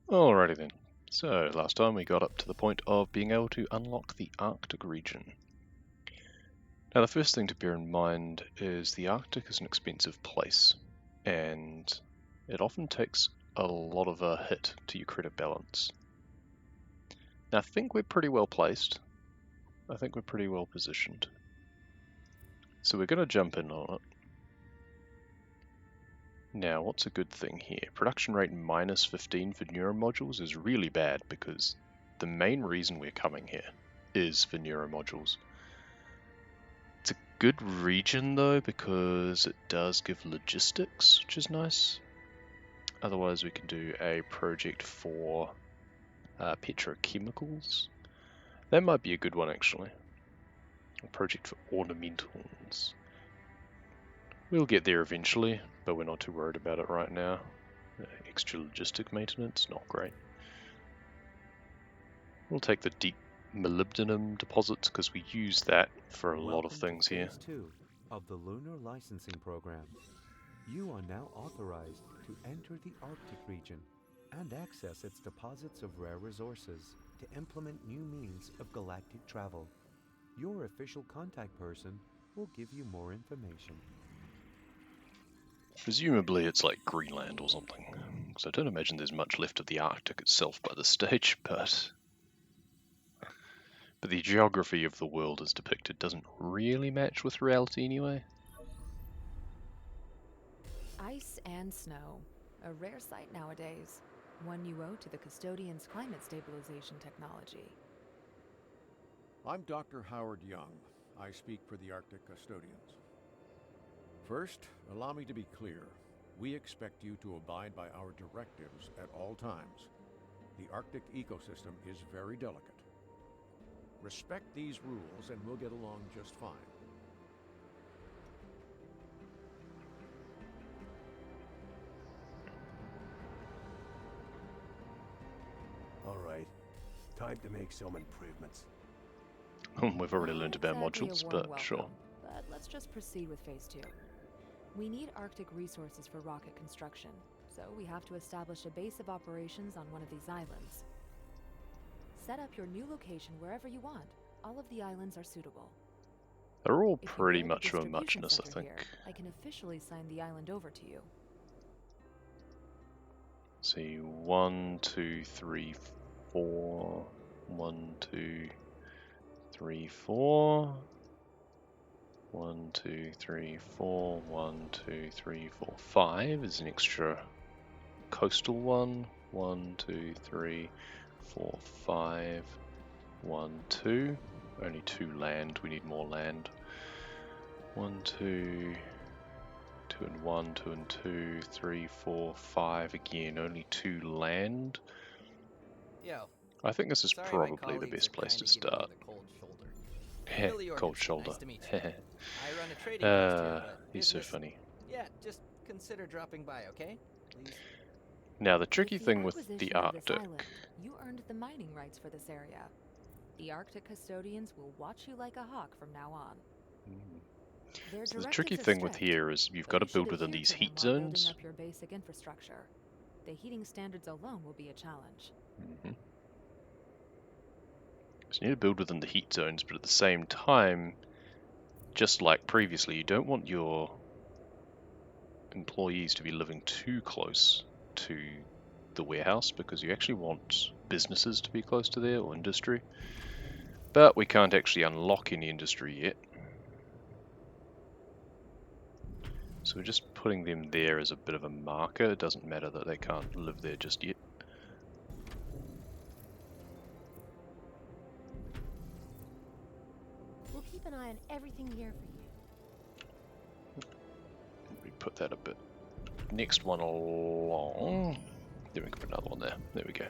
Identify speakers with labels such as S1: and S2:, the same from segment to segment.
S1: Alrighty then. So, last time we got up to the point of being able to unlock the Arctic region. Now, the first thing to bear in mind is the Arctic is an expensive place, and it often takes a lot of a hit to your credit balance. Now, I think we're pretty well placed. I think we're pretty well positioned. So we're going to jump in on it. Now, what's a good thing here? Production rate minus 15 for neuromodules is really bad because the main reason we're coming here is for neuromodules. It's a good region though because it does give logistics, which is nice. Otherwise we can do a project for petrochemicals. That might be a good one actually. A project for ornamentals. We'll get there eventually, but we're not too worried about it right now. Extra logistic maintenance, not great. We'll take the deep molybdenum deposits because we use that for a lot of things here.
S2: Phase 2 of the Lunar Licensing Program. You are now authorized to enter the Arctic region and access its deposits of rare resources to implement new means of galactic travel. Your official contact person will give you more information.
S1: Presumably it's like Greenland or something, because I don't imagine there's much left of the Arctic itself by this stage, but the geography of the world as depicted doesn't really match with reality anyway.
S3: Ice and snow, a rare sight nowadays, one you owe to the Custodians' climate stabilization technology.
S4: I'm Dr. Howard Young. I speak for the Arctic Custodians. First, allow me to be clear. We expect you to abide by our directives at all times. The Arctic ecosystem is very delicate. Respect these rules and we'll get along just fine.
S5: All right, time to make some improvements.
S1: We've already learned about modules, but
S3: welcome,
S1: sure.
S3: But let's just proceed with Phase 2. We need Arctic resources for rocket construction, so we have to establish a base of operations on one of these islands. Set up your new location wherever you want. All of the islands are suitable.
S1: They're all
S3: If you
S1: pretty
S3: build a
S1: much of a
S3: distribution
S1: muchness, I
S3: center
S1: think.
S3: here, I can officially sign the island over to you.
S1: See, 1, 2, 3, 4. 1, 2, 3, 4. 1, 2, 3, 4. 1, 2, 3, 4, 5 is an extra coastal one. 1, 2, 3, 4, 5. 1, 2. Only 2 land. We need more land. 1, 2. 2 and 1, 2 and 2, 3, 4, 5 again. Only 2 land.
S6: Yo,
S1: I think this is
S6: sorry
S1: probably the best place to start. Cold shoulder.
S6: Nice to meet you. I run a trading post here, but
S1: He's so
S6: business,
S1: funny.
S6: yeah, just consider dropping by, okay? Please.
S1: Now the tricky
S3: With the
S1: thing with the
S3: acquisition of this
S1: Arctic,
S3: island, you earned the mining rights for this area. The Arctic Custodians will watch you like a hawk from now on. Their
S1: so the
S3: directives
S1: tricky
S3: are
S1: thing with
S3: strict,
S1: here is you've
S3: but
S1: got to
S3: you should
S1: build within
S3: adhere
S1: these
S3: to them
S1: heat
S3: while building
S1: zones.
S3: up your basic infrastructure. The heating standards alone will be a challenge.
S1: So you need to build within the heat zones, but at the same time, just like previously, you don't want your employees to be living too close to the warehouse because you actually want businesses to be close to there or industry. But we can't actually unlock any industry yet. So we're just putting them there as a bit of a marker. It doesn't matter that they can't live there just yet.
S7: We'll keep an eye on everything here for you.
S1: We put that a bit next one along. Then we can put another one there. There we go.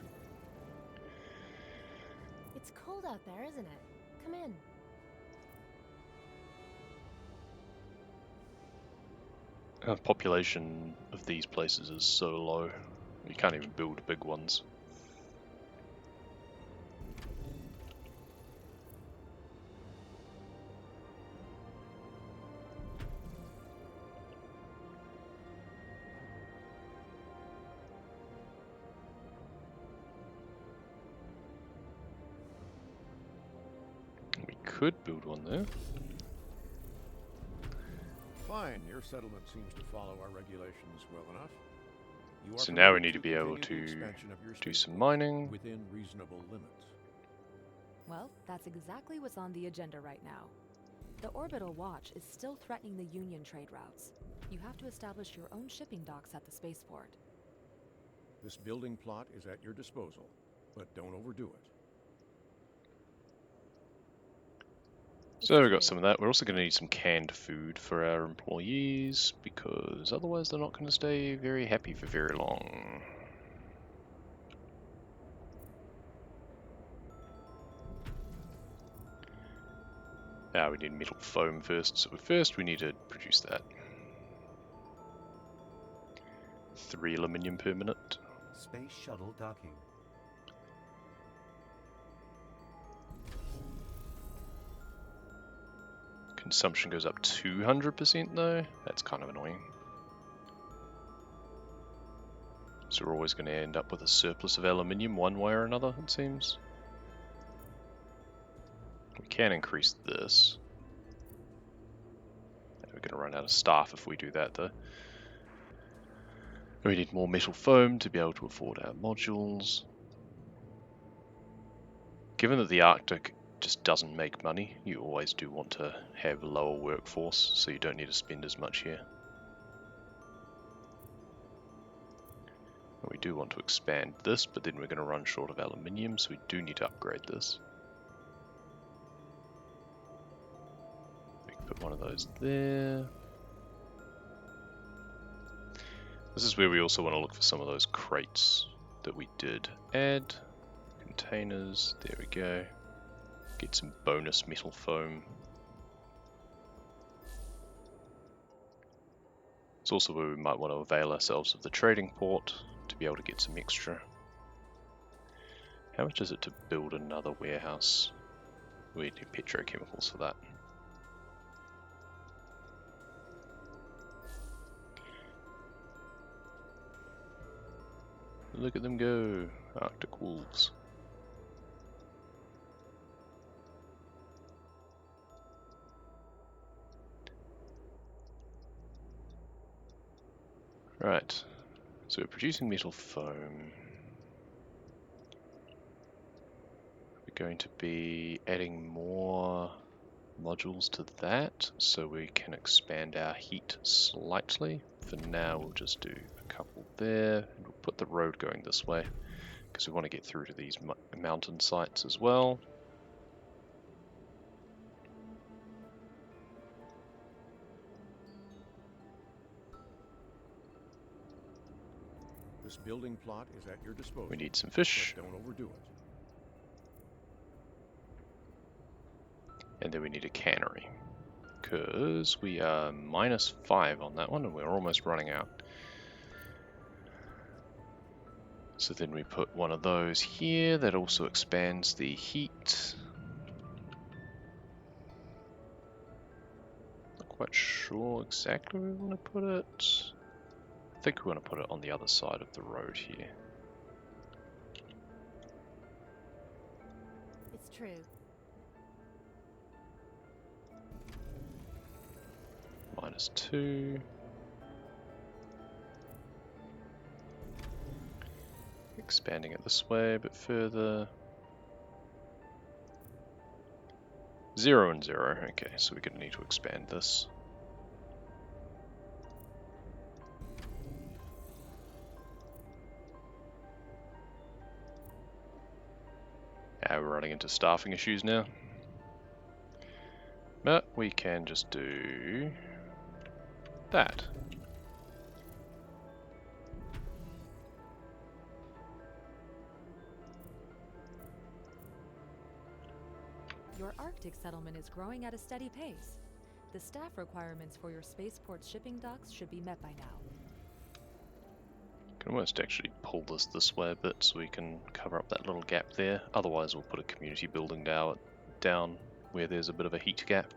S7: It's cold out there, isn't it? Come in.
S1: Population of these places is so low. You can't even build big ones. could build one there.
S4: Fine, your settlement seems to follow our regulations well enough. You are
S1: So now we
S4: permitted
S1: need to be able
S4: continue the
S1: to
S4: expansion of your
S1: do some
S4: spaceport
S1: mining.
S4: within reasonable limits.
S3: Well, that's exactly what's on the agenda right now. The Orbital Watch is still threatening the Union trade routes. You have to establish your own shipping docks at the spaceport.
S4: This building plot is at your disposal, but don't overdo it.
S1: So we've got some of that. We're also going to need some canned food for our employees, because otherwise they're not going to stay very happy for very long. We need metal foam first, so first we need to produce that. 3 aluminium per minute.
S2: Space shuttle docking.
S1: Consumption goes up 200% though. That's kind of annoying. So we're always going to end up with a surplus of aluminium one way or another, it seems. We can increase this. We're going to run out of staff if we do that though. We need more metal foam to be able to afford our modules. Given that the Arctic just doesn't make money, you always do want to have a lower workforce, so you don't need to spend as much here. We do want to expand this, but then we're going to run short of aluminium, so we do need to upgrade this. We can put one of those there. This is where we also want to look for some of those crates that we did add. Containers, there we go. Get some bonus metal foam. It's also where we might want to avail ourselves of the trading port to be able to get some extra. How much is it to build another warehouse? We need petrochemicals for that. Look at them go, Arctic wolves. Right, so we're producing metal foam. We're going to be adding more modules to that so we can expand our heat slightly. For now we'll just do a couple there, and we'll put the road going this way because we want to get through to these mountain sites as well.
S4: This building plot is at your disposal.
S1: We need some fish.
S4: But don't overdo it.
S1: And then we need a cannery, because we are -5 on that one and we're almost running out. So then we put one of those here that also expands the heat. Not quite sure exactly where we want to put it. I think we want to put it on the other side of the road here.
S7: It's true.
S1: -2. Expanding it this way a bit further. 0 and 0. Okay, so we're going to need to expand this. We're running into staffing issues now. But we can just do that.
S3: Your Arctic settlement is growing at a steady pace. The staff requirements for your spaceport shipping docks should be met by now.
S1: Can almost actually pull this way a bit so we can cover up that little gap there. Otherwise we'll put a community building down where there's a bit of a heat gap.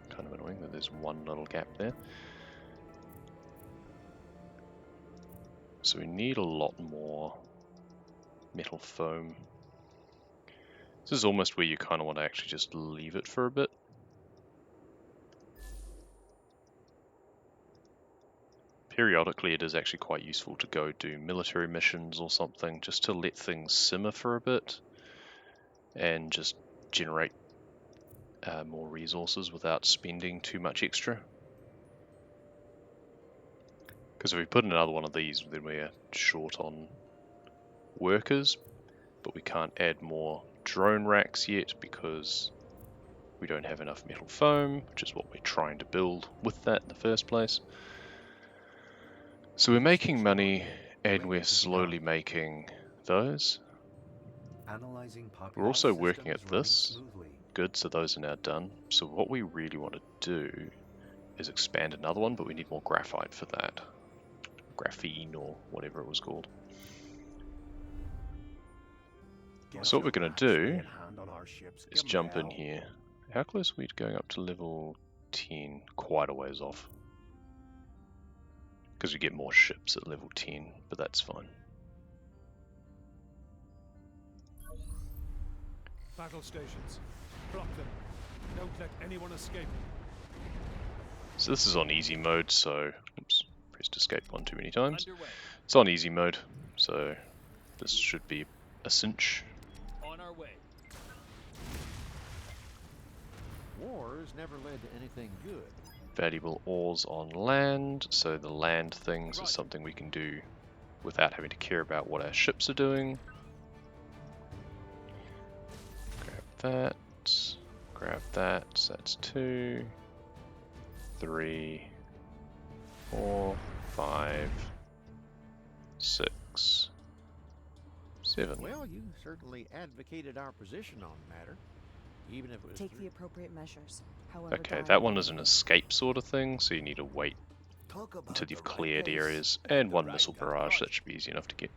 S1: Kind of annoying that there's one little gap there. So we need a lot more metal foam. This is almost where you kind of want to actually just leave it for a bit. Periodically it is actually quite useful to go do military missions or something, just to let things simmer for a bit and just generate more resources without spending too much extra. Because if we put another one of these, then we're short on workers, but we can't add more drone racks yet because we don't have enough metal foam, which is what we're trying to build with that in the first place. So we're making money, and we're slowly making those.
S2: Analyzing
S1: We're also
S2: population
S1: working at
S2: systems running
S1: this.
S2: smoothly.
S1: Good, so those are now done. So what we really want to do is expand another one, but we need more graphite for that. Graphene or whatever it was called. So what we're going to do is jump in here. How close are we to going up to level 10? Quite a ways off. Because we get more ships at level 10, but that's fine.
S8: Battle stations. Block them. Don't let anyone escape.
S1: So this is on easy mode, so... Oops, pressed escape one too many times.
S6: Underway.
S1: It's on easy mode, so this should be a cinch.
S6: On our way.
S4: Wars never led to anything good.
S1: Valuable ores on land, so the land things is something we can do without having to care about what our ships are doing. Grab that, so that's 2, 3, 4, 5, 6, 7.
S4: Well, you certainly advocated our position on the matter, even if it was
S9: Take the appropriate measures. However,
S1: Okay, that one is an escape sort of thing, so you need to wait until you've cleared areas, and one missile barrage, that should be easy enough to get.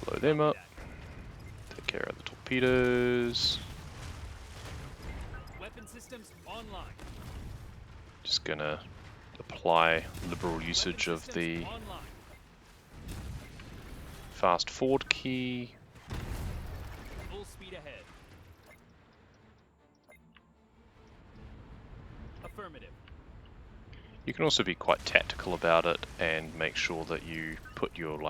S1: Blow them up. Take care of the torpedoes.
S8: Weapon systems online.
S1: Just gonna apply liberal usage of the fast forward key.
S6: Full speed ahead. Affirmative.
S1: You can also be quite tactical about it and make sure that you put your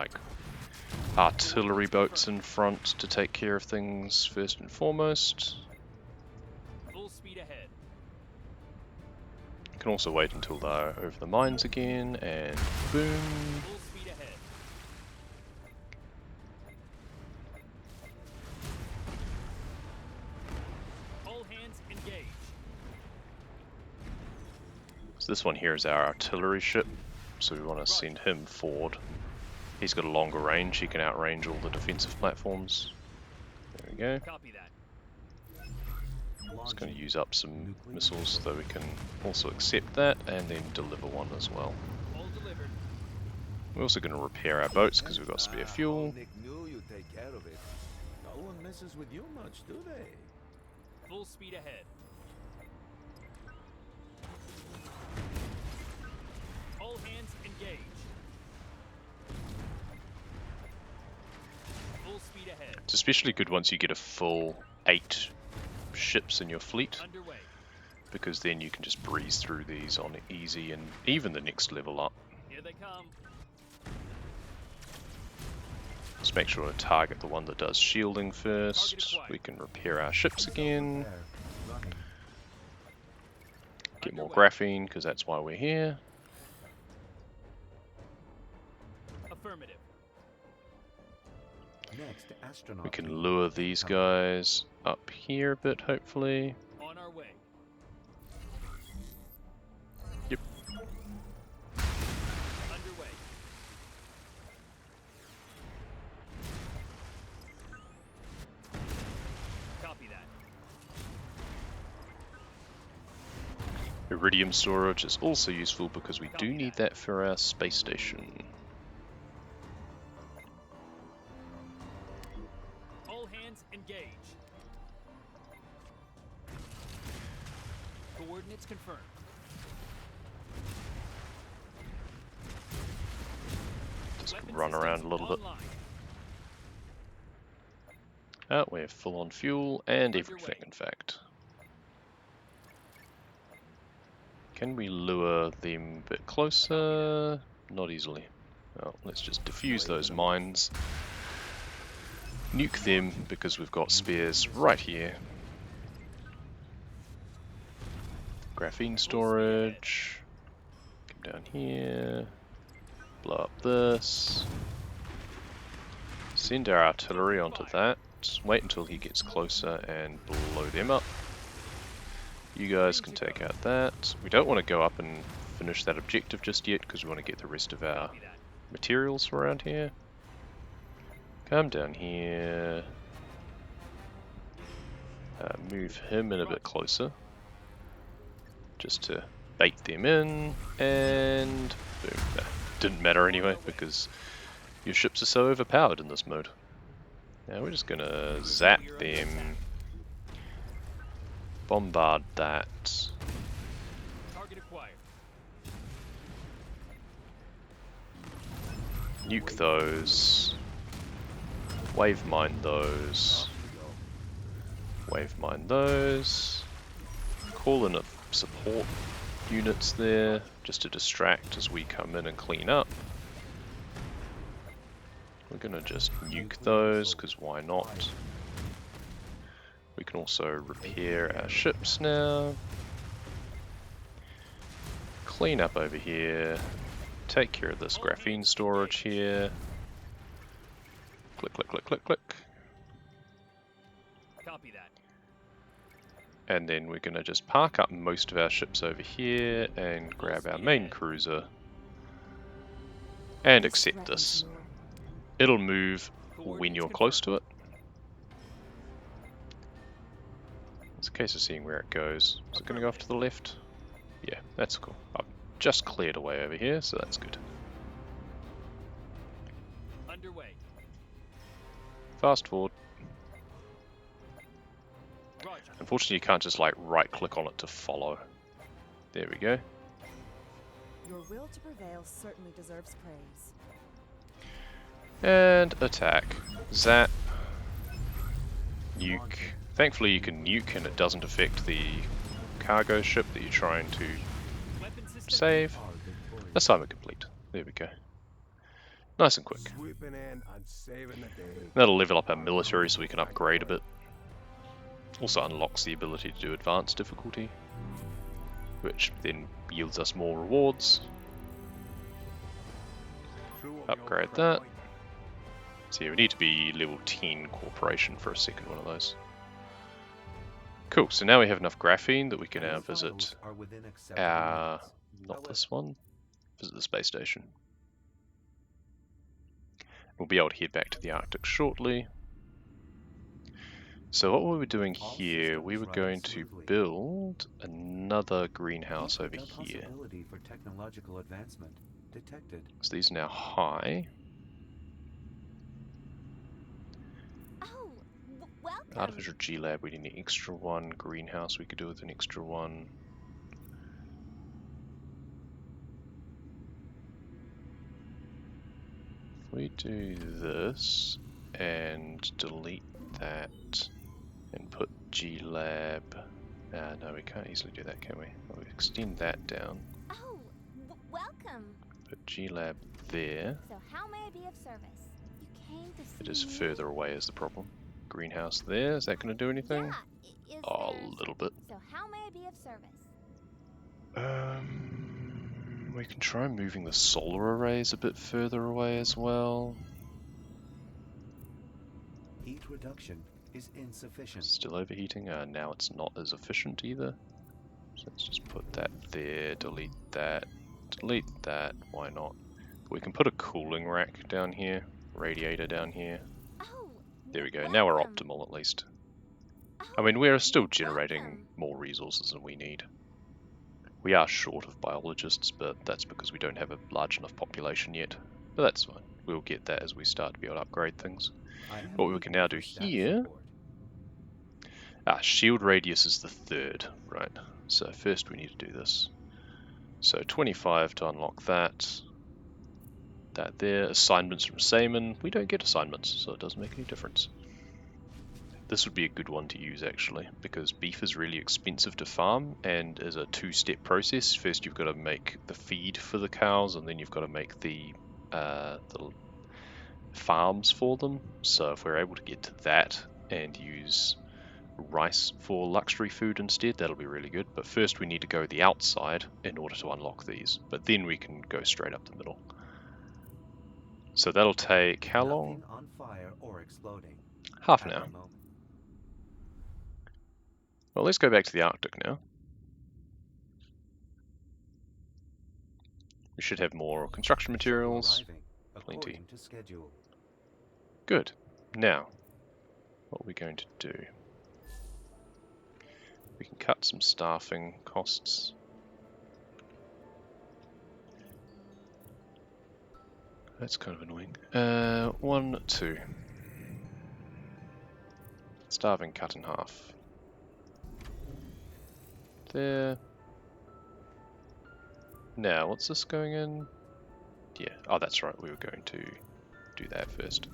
S1: artillery boats in front to take care of things first and foremost.
S6: Full speed ahead.
S1: You can also wait until they're over the mines again, and boom.
S6: Full speed ahead. All hands engage.
S1: So this one here is our artillery ship, so we want to send him forward. He's got a longer range, he can outrange all the defensive platforms. There we go.
S6: Copy that.
S1: Just going to use up some missiles so that we can also accept that, and then deliver one as well.
S6: All delivered.
S1: We're also going to repair our boats because we've got spare fuel.
S5: Nick knew you'd take care of it. No one messes with you much, do they?
S6: Full speed ahead. All hands engage. Full speed ahead.
S1: It's especially good once you get a full 8 ships in your fleet,
S6: Underway.
S1: because then you can just breeze through these on easy and even the next level up.
S6: Here they come.
S1: Just make sure to target the one that does shielding first. We can repair our ships again. Get more graphene, because that's why we're here.
S6: Affirmative.
S2: Next, astronaut
S1: We can
S2: team.
S1: lure these guys up here a bit, hopefully.
S6: On our way.
S1: Yep.
S6: Underway. Copy that.
S1: Iridium storage is also useful because we do need that for our space station.
S6: All hands engage. Coordinates confirmed.
S1: Just
S6: Weapon
S1: run around a
S6: systems
S1: little bit.
S6: online.
S1: Oh, we have full on fuel and
S6: Underway.
S1: everything, in fact. Can we lure them a bit closer? Not easily. Well, let's just defuse those mines. Nuke them because we've got spares right here. Graphene storage. Come down here. Blow up this. Send our artillery onto that. Wait until he gets closer and blow them up. You guys can take out that. We don't want to go up and finish that objective just yet because we want to get the rest of our materials around here. Come down here. Move him in a bit closer. Just to bait them in. And boom. Nah, didn't matter anyway because your ships are so overpowered in this mode. Now we're just gonna zap them. Bombard that.
S6: Target acquired.
S1: Nuke those. Wave mine those. Wave mine those. Call in a support units there just to distract as we come in and clean up. We're gonna just nuke those because why not? We can also repair our ships now. Clean up over here. Take care of this graphene storage here. Click, click, click, click, click.
S6: Copy that.
S1: And then we're going to just park up most of our ships over here and grab our main cruiser. And accept this. It'll move when you're close to it. It's a case of seeing where it goes. Is it going to go off to the left? Yeah, that's cool. I've just cleared away over here, so that's good.
S6: Underway.
S1: Fast forward.
S6: Roger.
S1: Unfortunately, you can't just like right click on it to follow. There we go.
S9: Your will to prevail certainly deserves praise.
S1: And attack. Zap. Nuke. Thankfully you can nuke and it doesn't affect the cargo ship that you're trying to
S6: Weapon system
S1: save. Assignment complete. There we go. Nice and quick.
S5: Sweeping in and saving the day.
S1: That'll level up our military so we can upgrade a bit. Also unlocks the ability to do advanced difficulty, which then yields us more rewards. Upgrade that. So yeah, we need to be level 10 corporation for a second one of those. Cool, so now we have enough graphene that we can now visit our, not this one, visit the space station. We'll be able to head back to the Arctic shortly. So what were we doing here? We were going to build another greenhouse over here.
S2: For technological advancement detected.
S1: So these are now high.
S7: Oh, welcome.
S1: Artificial G-Lab, we need an extra one. Greenhouse we could do with an extra one. If we do this and delete that and put G-Lab... no, we can't easily do that, can we? Well, we extend that down.
S7: Oh, welcome.
S1: Put G-Lab there.
S7: So how may I be of service? You came to see
S1: It is
S7: me?
S1: further away is the problem. Greenhouse there, is that going to do anything?
S7: Yeah,
S1: Oh, a little bit.
S7: So how may I be of service?
S1: We can try moving the solar arrays a bit further away as well.
S2: Heat reduction is insufficient.
S1: Still overheating. Now it's not as efficient either. So let's just put that there, delete that, why not? We can put a cooling rack down here, radiator down here.
S7: Oh,
S1: There we go, now we're
S7: welcome.
S1: optimal at least.
S7: Oh,
S1: I mean, we're still generating
S7: welcome.
S1: more resources than we need. We are short of biologists, but that's because we don't have a large enough population yet. But that's fine. We'll get that as we start to be able to upgrade things. What we can now do here... shield radius is the third, right? So first we need to do this. So 25 to unlock that. that there. Assignments from Seaman. We don't get assignments, so it doesn't make any difference. This would be a good one to use actually, because beef is really expensive to farm and is a two-step process. First you've got to make the feed for the cows, and then you've got to make the farms for them. So if we're able to get to that and use rice for luxury food instead, that'll be really good. But first we need to go the outside in order to unlock these, but then we can go straight up the middle. So that'll take how long?
S2: Nothing on fire or exploding.
S1: Half an
S2: At
S1: hour.
S2: the moment.
S1: Well, let's go back to the Arctic now. We should have more construction materials.
S2: Arriving
S1: Plenty.
S2: according to schedule.
S1: Good. Now, what are we going to do? We can cut some staffing costs. That's kind of annoying. 1, 2. Starving cut in half. There. Now, what's this going in? Yeah, oh that's right, we were going to do that first.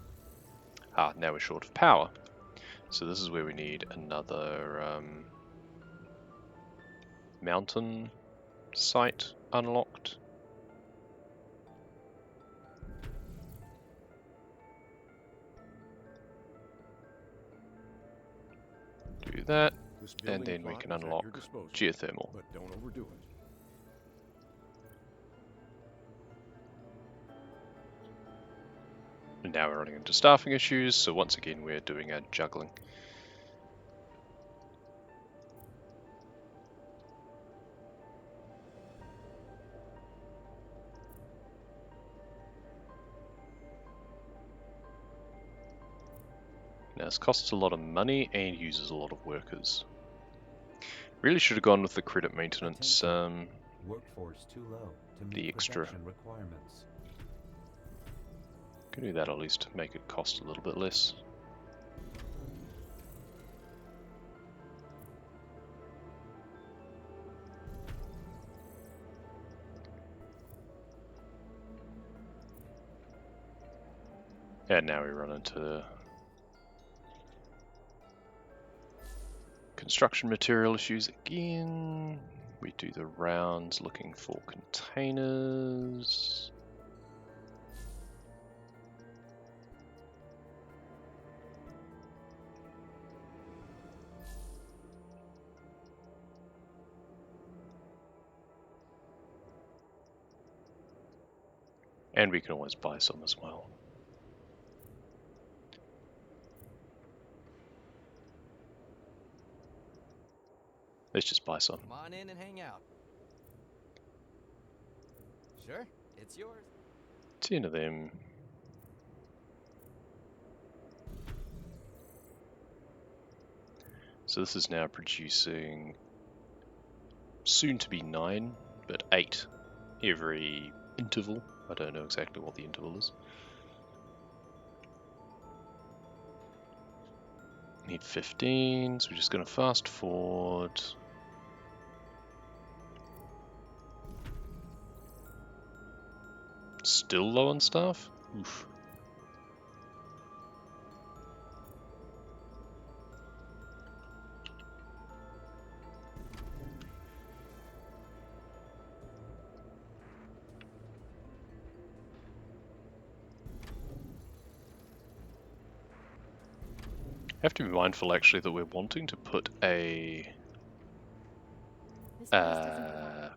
S1: Ah, now we're short of power. So this is where we need another mountain site unlocked. Do that,
S4: This
S1: and
S4: building
S1: then we
S4: plot
S1: can
S4: is at
S1: unlock
S4: your disposal,
S1: geothermal.
S4: but don't overdo it.
S1: And now we're running into staffing issues, so once again we're doing our juggling. Now this costs a lot of money and uses a lot of workers. Really should have gone with the credit maintenance,
S2: Workforce too low to meet
S1: the extra.
S2: production requirements.
S1: Can do that at least to make it cost a little bit less. And now we run into construction material issues again. We do the rounds looking for containers. And we can always buy some as well. Let's just buy some.
S10: Come on in and hang out. Sure, it's yours.
S1: 10 of them. So this is now producing soon to be 9, but 8 every interval. I don't know exactly what the interval is. Need 15, so we're just going to fast forward. Still low on staff? Oof. Have to be mindful actually that we're wanting to put a
S7: This place doesn't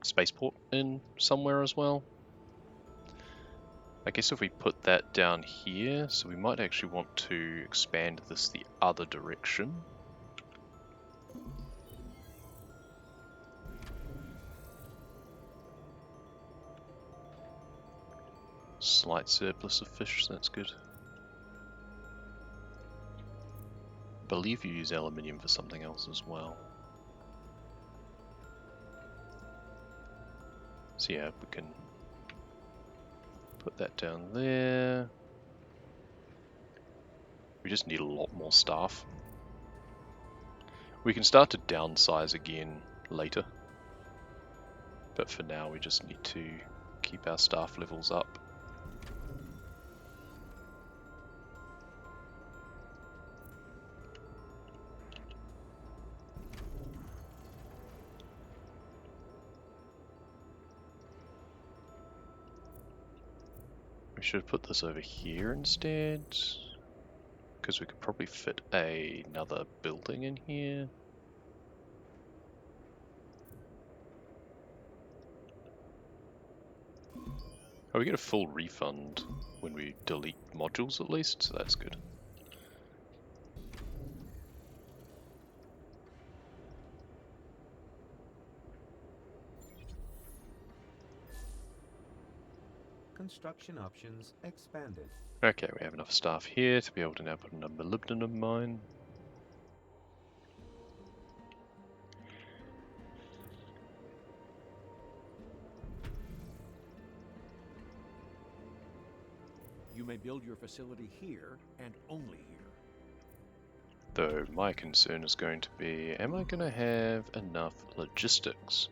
S1: spaceport in somewhere as well. I guess if we put that down here, so we might actually want to expand this the other direction. Slight surplus of fish, that's good. I believe you use aluminium for something else as well. So yeah, we can put that down there. We just need a lot more staff. We can start to downsize again later. But for now we just need to keep our staff levels up. We should have put this over here instead, because we could probably fit another building in here. Oh, we get a full refund when we delete modules at least, so that's good.
S2: Construction options expanded.
S1: Okay, we have enough staff here to be able to now put in a molybdenum mine.
S4: You may build your facility here and only here.
S1: Though my concern is going to be, am I going to have enough logistics?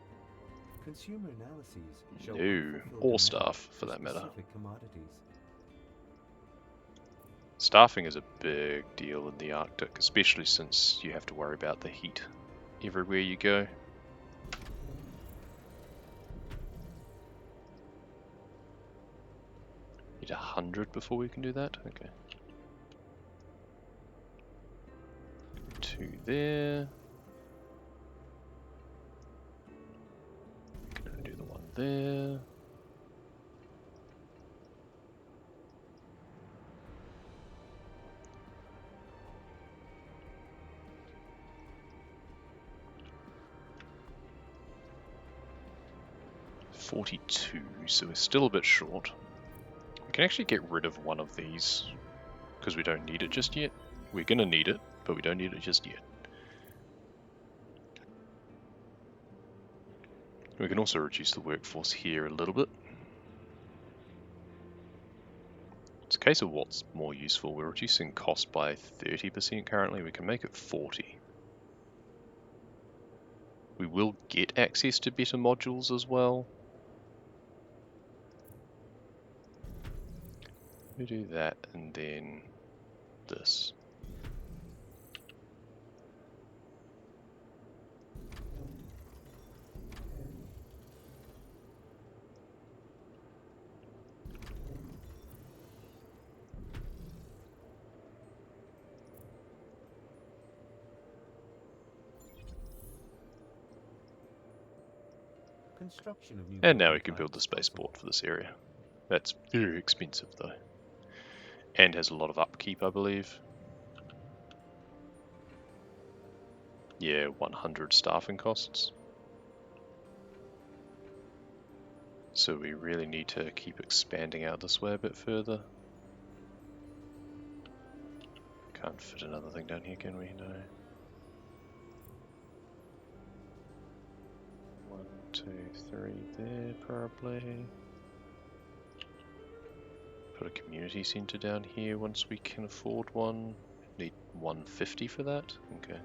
S2: Consumer analyses show
S1: No,
S2: unfulfilled
S1: or
S2: demand
S1: staff for that matter.
S2: specific commodities.
S1: Staffing is a big deal in the Arctic, especially since you have to worry about the heat everywhere you go. Need 100 before we can do that? Okay. 2 there. Gonna do the 1 there. $42, so we're still a bit short. We can actually get rid of one of these because we don't need it just yet. We're gonna need it, but we don't need it just yet. We can also reduce the workforce here a little bit. It's a case of what's more useful. We're reducing cost by 30% currently. We can make it 40. We will get access to better modules as well. We do that and then this.
S2: Construction of new
S1: And now
S2: building
S1: we can build the
S2: plans possible.
S1: spaceport for this area. That's very expensive though. And has a lot of upkeep, I believe. Yeah, 100 staffing costs. So we really need to keep expanding out this way a bit further. Can't fit another thing down here, can we? No. 1, 2, 3 there, probably. Put a community centre down here once we can afford one. Need 150 for that? Okay.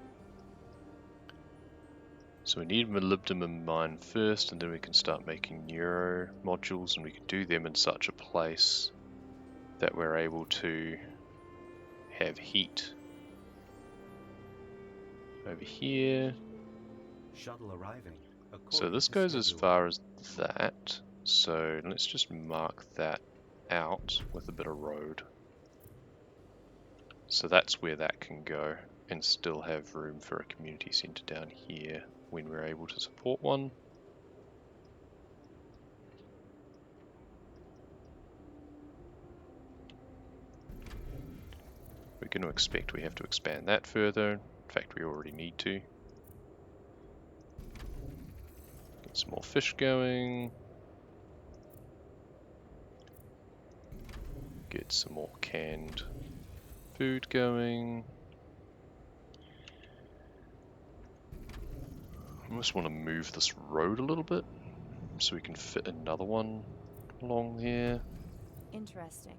S1: So we need a molybdenum mine first, and then we can start making neuro modules, and we can do them in such a place that we're able to have heat over here.
S2: Shuttle arriving.
S1: So this
S2: according to
S1: goes as
S2: schedule.
S1: far as that. So let's just mark that out with a bit of road. So that's where that can go, and still have room for a community centre down here when we're able to support one. We're going to expect we have to expand that further. In fact, we already need to. Get some more fish going. Get some more canned food going. I just want to move this road a little bit so we can fit another one along here.
S9: Interesting.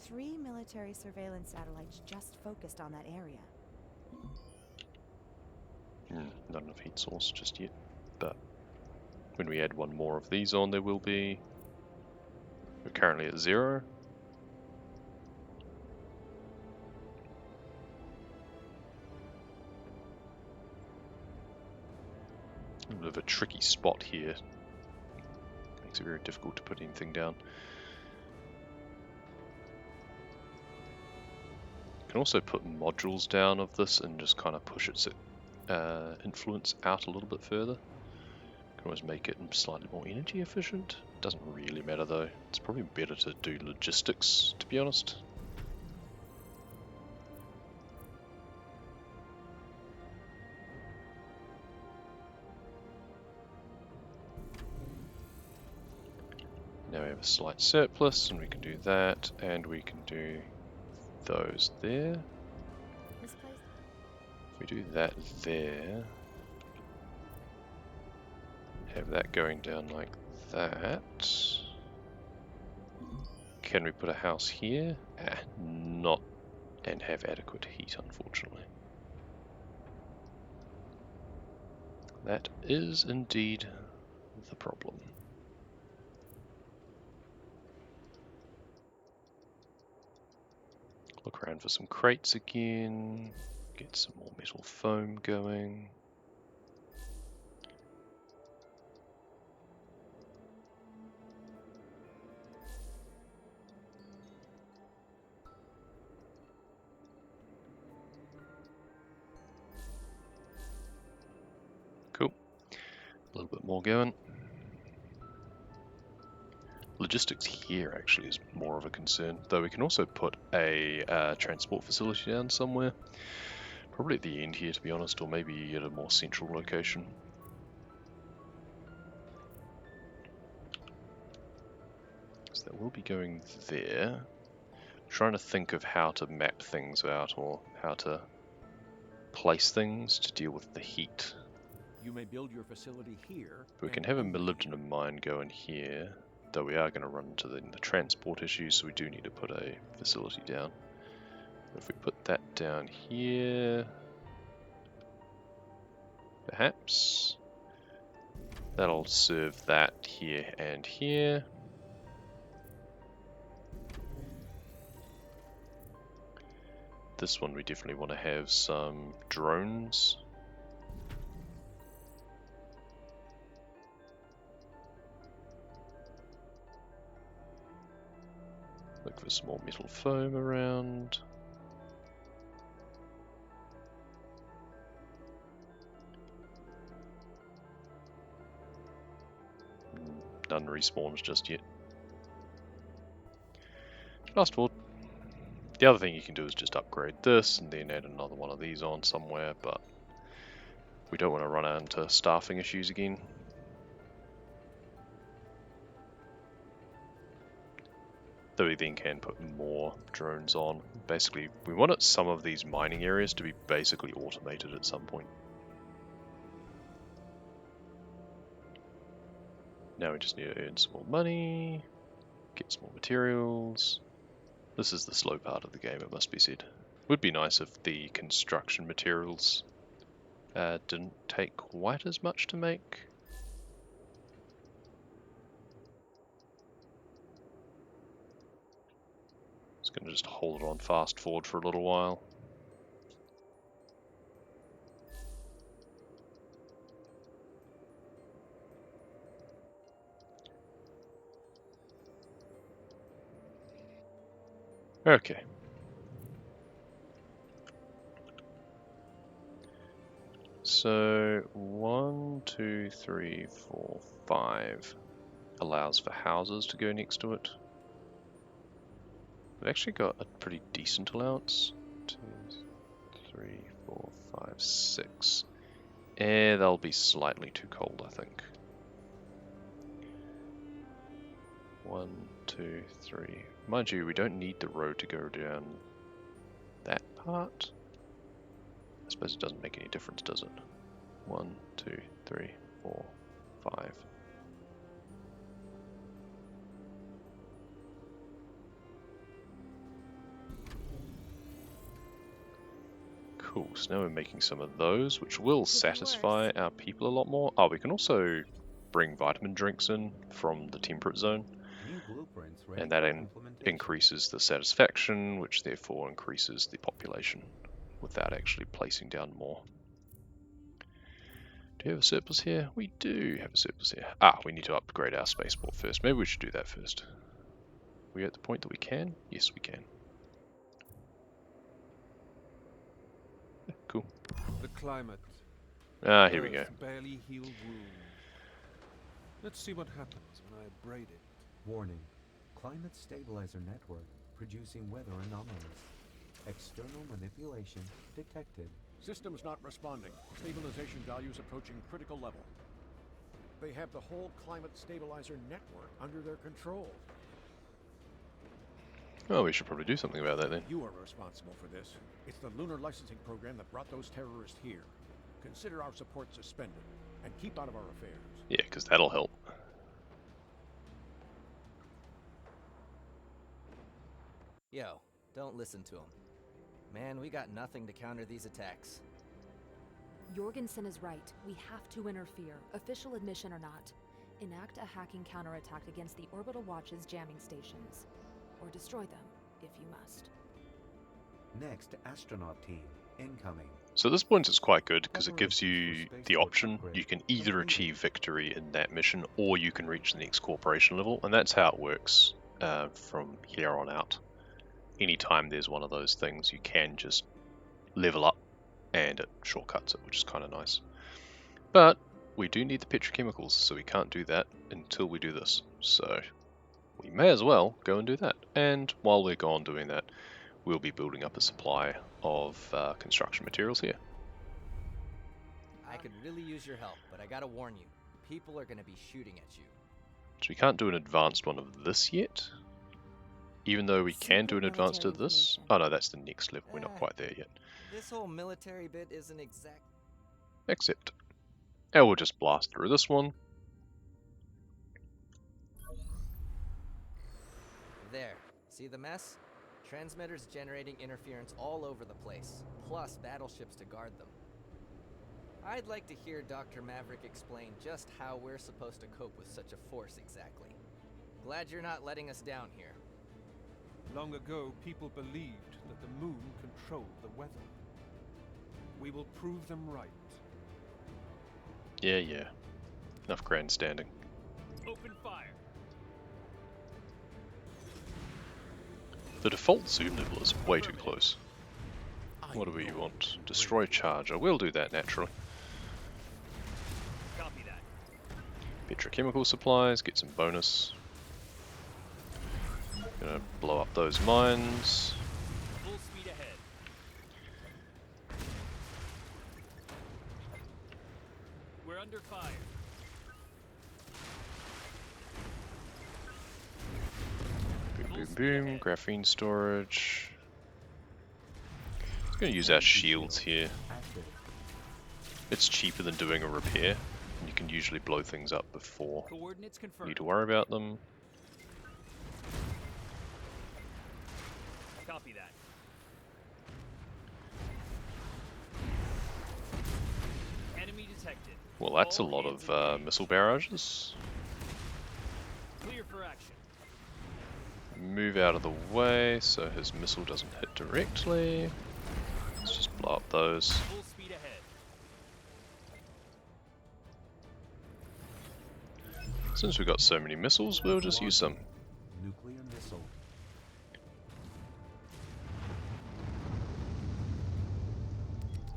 S9: 3 military surveillance satellites just focused on that area.
S1: Not enough heat source just yet, but when we add one more of these on, there will be. We're currently at 0. A bit of a tricky spot here. Makes it very difficult to put anything down. can also put modules down of this and just kind of push its influence out a little bit further. Can always make it slightly more energy efficient. Doesn't really matter though. It's probably better to do logistics, to be honest. Now we have a slight surplus, and we can do that, and we can do those there.
S7: This place.
S1: If we do that there, have that going down like that. Can we put a house here? Not, and have adequate heat, unfortunately. That is indeed the problem. Look around for some crates again, get some more metal foam going. Cool. A little bit more going. Logistics here actually is more of a concern, though we can also put a transport facility down somewhere. Probably at the end here, to be honest, or maybe at a more central location. So that will be going there. I'm trying to think of how to map things out or how to place things to deal with the heat.
S4: You may build your facility here.
S1: We can have a molybdenum mine going here, though we are going to run into the transport issues, so we do need to put a facility down. If we put that down here, perhaps, that'll serve that here and here. This one we definitely want to have some drones. Look for some more metal foam around. None respawns just yet. Fast forward. The other thing you can do is just upgrade this and then add another one of these on somewhere, but we don't want to run into staffing issues again. Though we then can put more drones on. Basically, we want some of these mining areas to be basically automated at some point. Now we just need to earn some more money, get some more materials. This is the slow part of the game, it must be said. Would be nice if the construction materials didn't take quite as much to make. Just going to just hold on fast forward for a little while. Okay. So 1, 2, 3, 4, 5 allows for houses to go next to it. We've actually got a pretty decent allowance. 2, 3, 4, 5, 6. They'll be slightly too cold, I think. 1, 2, 3. Mind you, we don't need the road to go down that part. I suppose it doesn't make any difference, does it? 1, 2, 3, 4, 5. Cool, so now we're making some of those, which will satisfy our people a lot more. Oh, we can also bring vitamin drinks in from the temperate zone. And that increases the satisfaction, which therefore increases the population without actually placing down more. Do you have a surplus here? We do have a surplus here. We need to upgrade our spaceport first. Maybe we should do that first. Are we at the point that we can? Yes, we can. Cool.
S8: The climate.
S1: Ah, here we go.
S8: Earth's barely healed wound. Let's see what happens when I braid it.
S2: Warning. Climate stabilizer network producing weather anomalies. External manipulation detected.
S4: Systems not responding. Stabilization values approaching critical level. They have the whole climate stabilizer network under their control.
S1: Oh, we should probably do something about that then.
S4: You are responsible for this. It's the lunar licensing program that brought those terrorists here. Consider our support suspended, and keep out of our affairs.
S1: Yeah, because that'll help.
S10: Yo, don't listen to him. Man, we got nothing to counter these attacks.
S3: Jorgensen is right. We have to interfere, official admission or not. Enact a hacking counterattack against the Orbital Watch's jamming stations. Or destroy them, if you must.
S2: Next, astronaut team incoming.
S1: So this point is quite good because it gives you the option. You can either achieve victory in that mission or you can reach the next corporation level, and that's how it works from here on out. Anytime there's one of those things, you can just level up and it shortcuts it, which is kind of nice. But we do need the petrochemicals, so we can't do that until we do this. So we may as well go and do that. And while we're gone doing that, we'll be building up a supply of construction materials here.
S10: I could really use your help, but I gotta warn you. People are gonna be shooting at you.
S1: So we can't do an advanced one of this yet. Even though we can do an
S9: Secret
S1: advanced of
S9: military
S1: this.
S9: information.
S1: Oh no, that's the next level. We're not quite there yet.
S10: This whole military bit isn't exact.
S1: Accept. And we'll just blast through this one.
S10: There. See the mess? Transmitters generating interference all over the place, plus battleships to guard them. I'd like to hear Dr. Maverick explain just how we're supposed to cope with such a force exactly. Glad you're not letting us down here.
S8: Long ago, people believed that the moon controlled the weather. We will prove them right.
S1: Yeah. Enough grandstanding.
S6: Open fire.
S1: The default zoom level is way too close. What do we want? Destroy charger. We'll do that naturally.
S6: Copy that.
S1: Petrochemical supplies, get some bonus. Gonna blow up those mines.
S6: Full speed ahead. We're under fire.
S1: Boom. Graphene storage. I'm gonna use our shields here.
S2: Active.
S1: It's cheaper than doing a repair. And you can usually blow things up before
S6: Coordinates
S1: you
S6: confirmed.
S1: need to worry about them.
S6: Copy that. Enemy detected.
S1: Well, that's a
S6: All
S1: lot
S6: hands
S1: of
S6: engaged.
S1: missile barrages.
S6: Clear for action.
S1: Move out of the way so his missile doesn't hit directly. Let's just blow up those.
S6: Full speed ahead.
S1: Since we've got so many missiles, we'll just use some.
S2: Nuclear missile.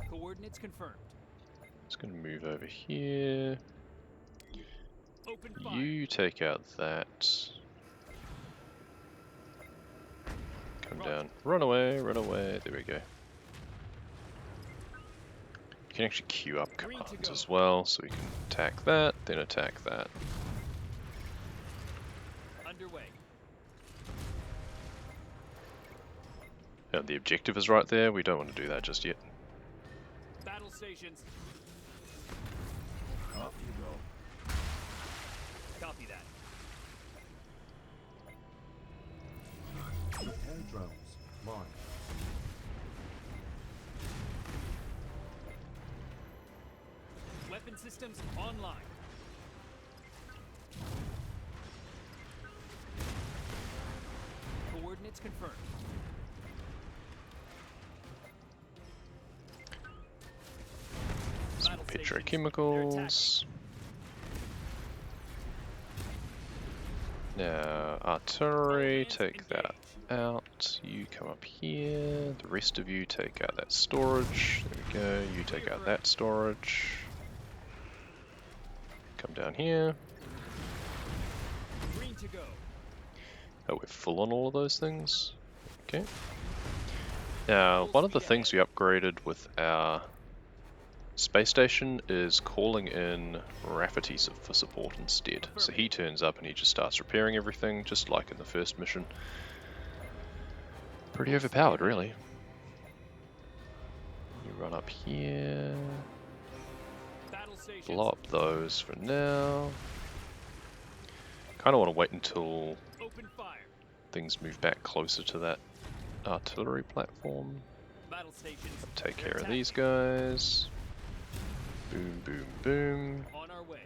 S6: Coordinates confirmed.
S1: Just gonna move over here.
S6: Open fire.
S1: You take out that. Come down. Run away, run away. There we go. You can actually queue up
S6: Green to
S1: commands
S6: go.
S1: as well, so we can attack that, then attack that.
S6: Underway.
S1: Now, the objective is right there. We don't want to do that just yet.
S6: Battle stations.
S5: Off you go.
S6: Copy that.
S2: Repair drones. Launch.
S6: Weapon systems online. Coordinates confirmed.
S1: Some
S6: Battle stations. They're attacking.
S1: petrochemicals. Now, artillery,
S6: All hands
S1: take that
S6: engaged.
S1: out. You come up here. The rest of you take out that storage. There we go. You take out that storage. Come down here.
S6: Green to go.
S1: Oh, we're full on all of those things. Okay. Now, one of the things we upgraded with our space station is calling in Rafferty for support instead. So he turns up and he just starts repairing everything, just like in the first mission. Pretty overpowered, really. You run up here. Blow up those for now. Kind of want to wait until things move back closer to that artillery platform. Take care of these guys. Boom, boom, boom.
S6: On our way.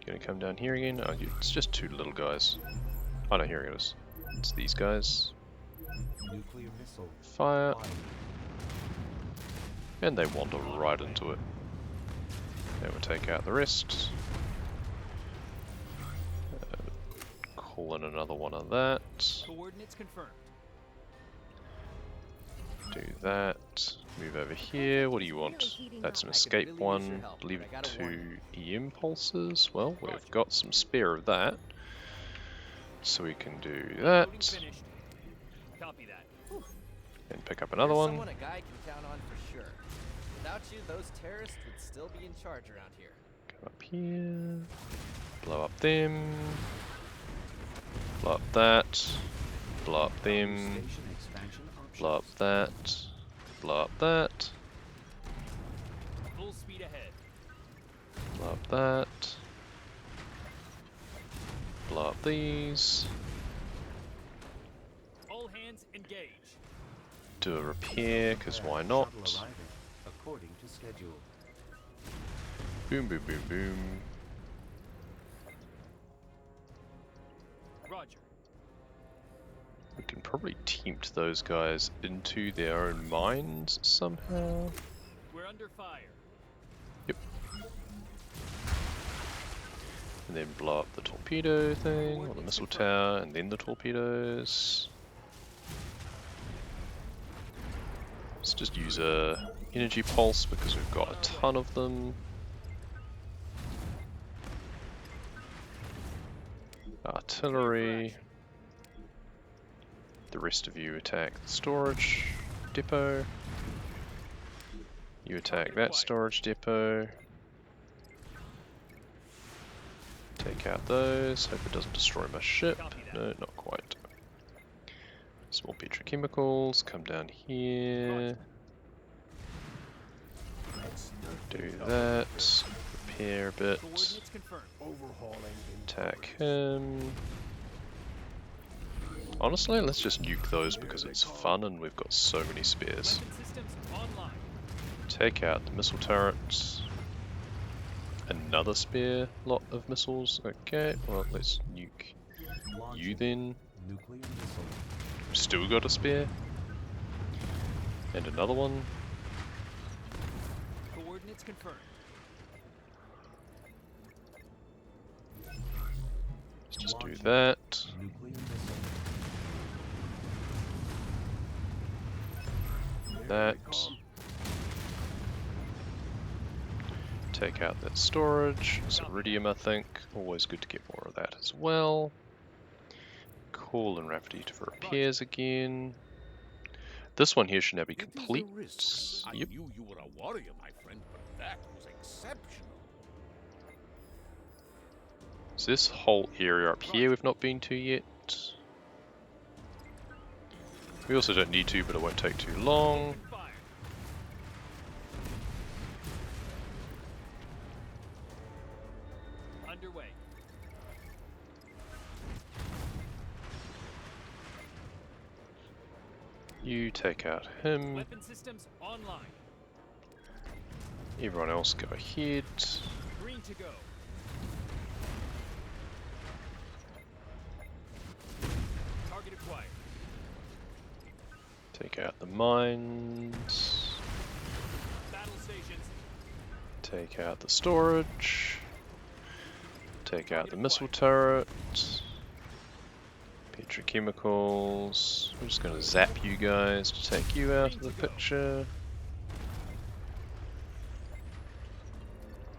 S1: Gonna come down here again. Oh, it's just two little guys. Oh no, here it is. It's these guys.
S2: Nuclear missile.
S1: Fire. And they wander right into it. Then we'll take out the rest. Call in another one of that.
S6: Coordinates confirmed.
S1: Do that. Move over here. What do you want? That's an escape one. Leave it to EM pulses. Well, we've got some spare of that. So we can do that.
S6: Copy that.
S1: And pick up another one.
S10: Someone a guy can count on for sure. Without you, those terrorists would still be in charge around here.
S1: Come up here. Blow up them. Blow up that. Blow up them. Blow up that. Blow up that.
S6: Full speed ahead.
S1: Blow up that. Blow up these.
S6: All hands engage.
S1: Do a repair, because why not?
S2: According to schedule.
S1: Boom, boom, boom, boom.
S6: Roger.
S1: We can probably tempt those guys into their own mines somehow.
S6: We're under fire.
S1: Yep. And then blow up the torpedo thing, or the missile tower, and then the torpedoes. Let's just use a energy pulse because we've got a ton of them. Artillery. The rest of you attack the storage depot. You attack that storage depot. Take out those. Hope it doesn't destroy my ship. No, not quite. Small petrochemicals. Come down here. Do that. Repair a bit. Attack him. Honestly, let's just nuke those because it's fun and we've got so many spares. Take out the missile turrets. Another spare lot of missiles. Okay, well, let's nuke you then. Still got a spare. And another one.
S6: Coordinates confirmed.
S1: Let's just do that. That. Take out that storage. It's iridium, I think. Always good to get more of that as well. Call in Rafferty for repairs again. This one here should now be complete.
S4: I
S1: Yep.
S4: knew you were a warrior, my friend, but that was exceptional.
S1: So this whole area up here we've not been to yet. We also don't need to, but it won't take too long.
S6: Underway.
S1: You take out him.
S6: Weapon systems online.
S1: Everyone else go ahead.
S6: Green to go. Target acquired.
S1: Take out the mines.
S6: Battle stations.
S1: Take out the storage. Take out the missile turret. Petrochemicals. We're just going to zap you guys to take you out of the picture.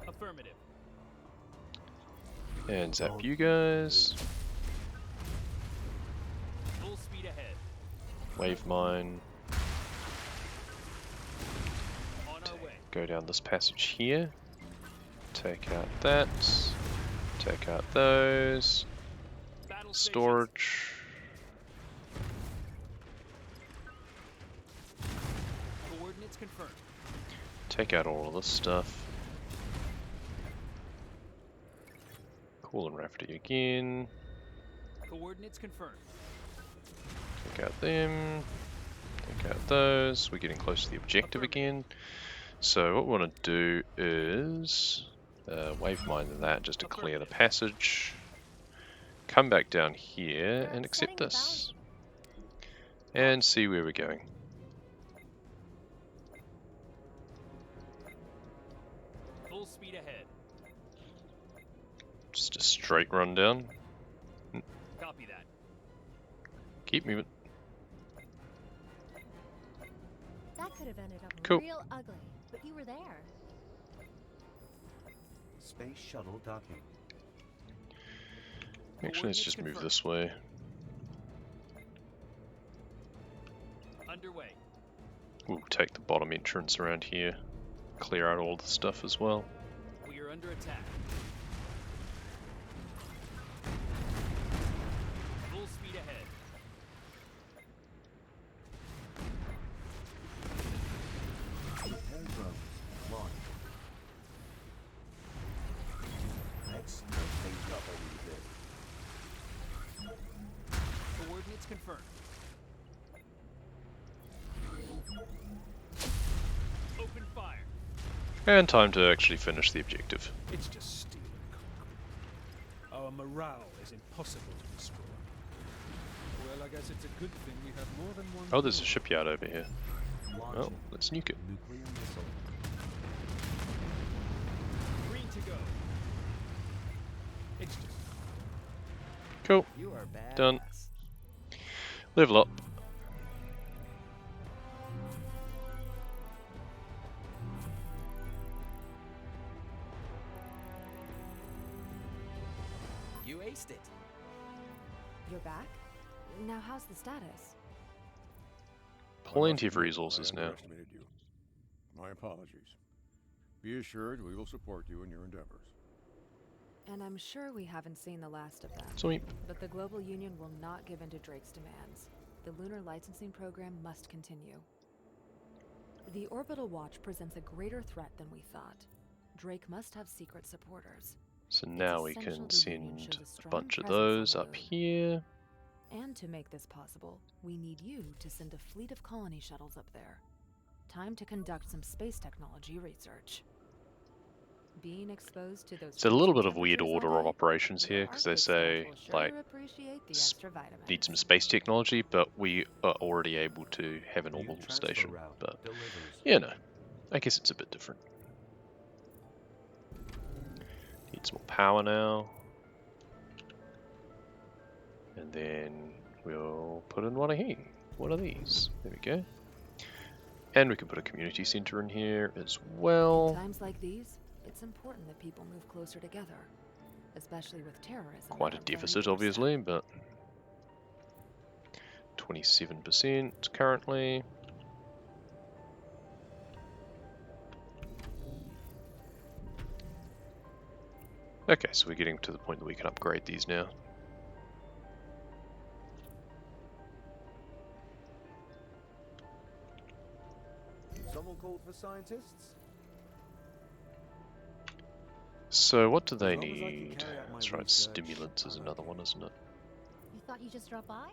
S6: Affirmative.
S1: And zap you guys.
S6: Full speed ahead.
S1: Wave mine.
S6: On our way.
S1: Go down this passage here. Take out that. Take out those.
S6: Battle
S1: Storage.
S6: stations. Coordinates confirmed.
S1: Take out all of this stuff. Coolant rafter again.
S6: Coordinates confirmed.
S1: Take out them. Take out those. We're getting close to the objective again. So what we want to do is wave mine that just to clear the passage. Come back down here and accept this. And see where we're going.
S6: Full speed ahead.
S1: Just a straight run down.
S6: Copy that.
S1: Keep moving.
S7: That could have ended up
S1: Cool.
S7: real ugly, but you were there.
S2: Space shuttle docking.
S1: Actually, let's just move this way.
S6: Underway.
S1: We'll take the bottom entrance around here. Clear out all the stuff as well.
S6: We are under attack. Full speed ahead.
S5: Repair drones launched. Let's take things up a wee bit.
S6: Coordinates confirmed. Open fire.
S1: And time to actually finish the objective.
S8: It's just steel and concrete. Our morale is impossible to destroy. Well, I guess it's a good thing we have more than one.
S1: Oh, there's a
S8: door.
S1: shipyard over here.
S2: Launching
S1: Well, let's nuke it.
S2: nuclear missile.
S6: Green to go.
S8: It's just
S1: Cool.
S10: You are bad.
S1: Done. Level up.
S10: You aced it.
S3: You're back? Now how's the status?
S1: Plenty of
S4: I must admit,
S1: resources
S4: I
S1: now.
S4: underestimated you. My apologies. Be assured we will support you in your endeavors.
S3: And I'm sure we haven't seen the last of that.
S1: Sweet.
S3: But the Global Union will not give in to Drake's demands. The lunar licensing program must continue. The Orbital Watch presents a greater threat than we thought. Drake must have secret supporters.
S1: So now we
S3: essential
S1: can
S3: the Union
S1: send
S3: shows a
S1: a
S3: strong
S1: bunch of
S3: presence on
S1: those
S3: the
S1: up
S3: moon.
S1: here.
S3: And to make this possible, we need you to send a fleet of colony shuttles up there. Time to conduct some space technology research. Being exposed to those
S1: It's a little bit of
S3: freezing
S1: weird
S3: temperatures all
S1: order of
S3: day,
S1: operations
S3: your
S1: here because they
S3: Arctic staff
S1: say
S3: will sure
S1: like
S3: appreciate the
S1: s-
S3: extra vitamins.
S1: need some space technology, but we are already able to have an
S2: New
S1: orbital
S2: transfer
S1: station.
S2: route
S1: But
S2: delivers.
S1: yeah, no, I guess it's a bit different. Need some more power now, and then we'll put in one of here. One of these. There we go. And we can put a community center in here as
S3: In
S1: well.
S3: times like these, it's important that people move closer together, especially with terrorism.
S1: Quite a
S3: at our very
S1: deficit,
S3: doorstep.
S1: obviously, but 27% currently. Okay, so we're getting to the point that we can upgrade these now.
S5: Someone called for scientists?
S1: So what do they
S5: As long as I can
S1: need?
S5: carry out my
S1: That's right,
S5: research,
S1: stimulants is
S5: I'm
S1: another
S5: okay.
S1: one, isn't it?
S7: You thought you just dropped by?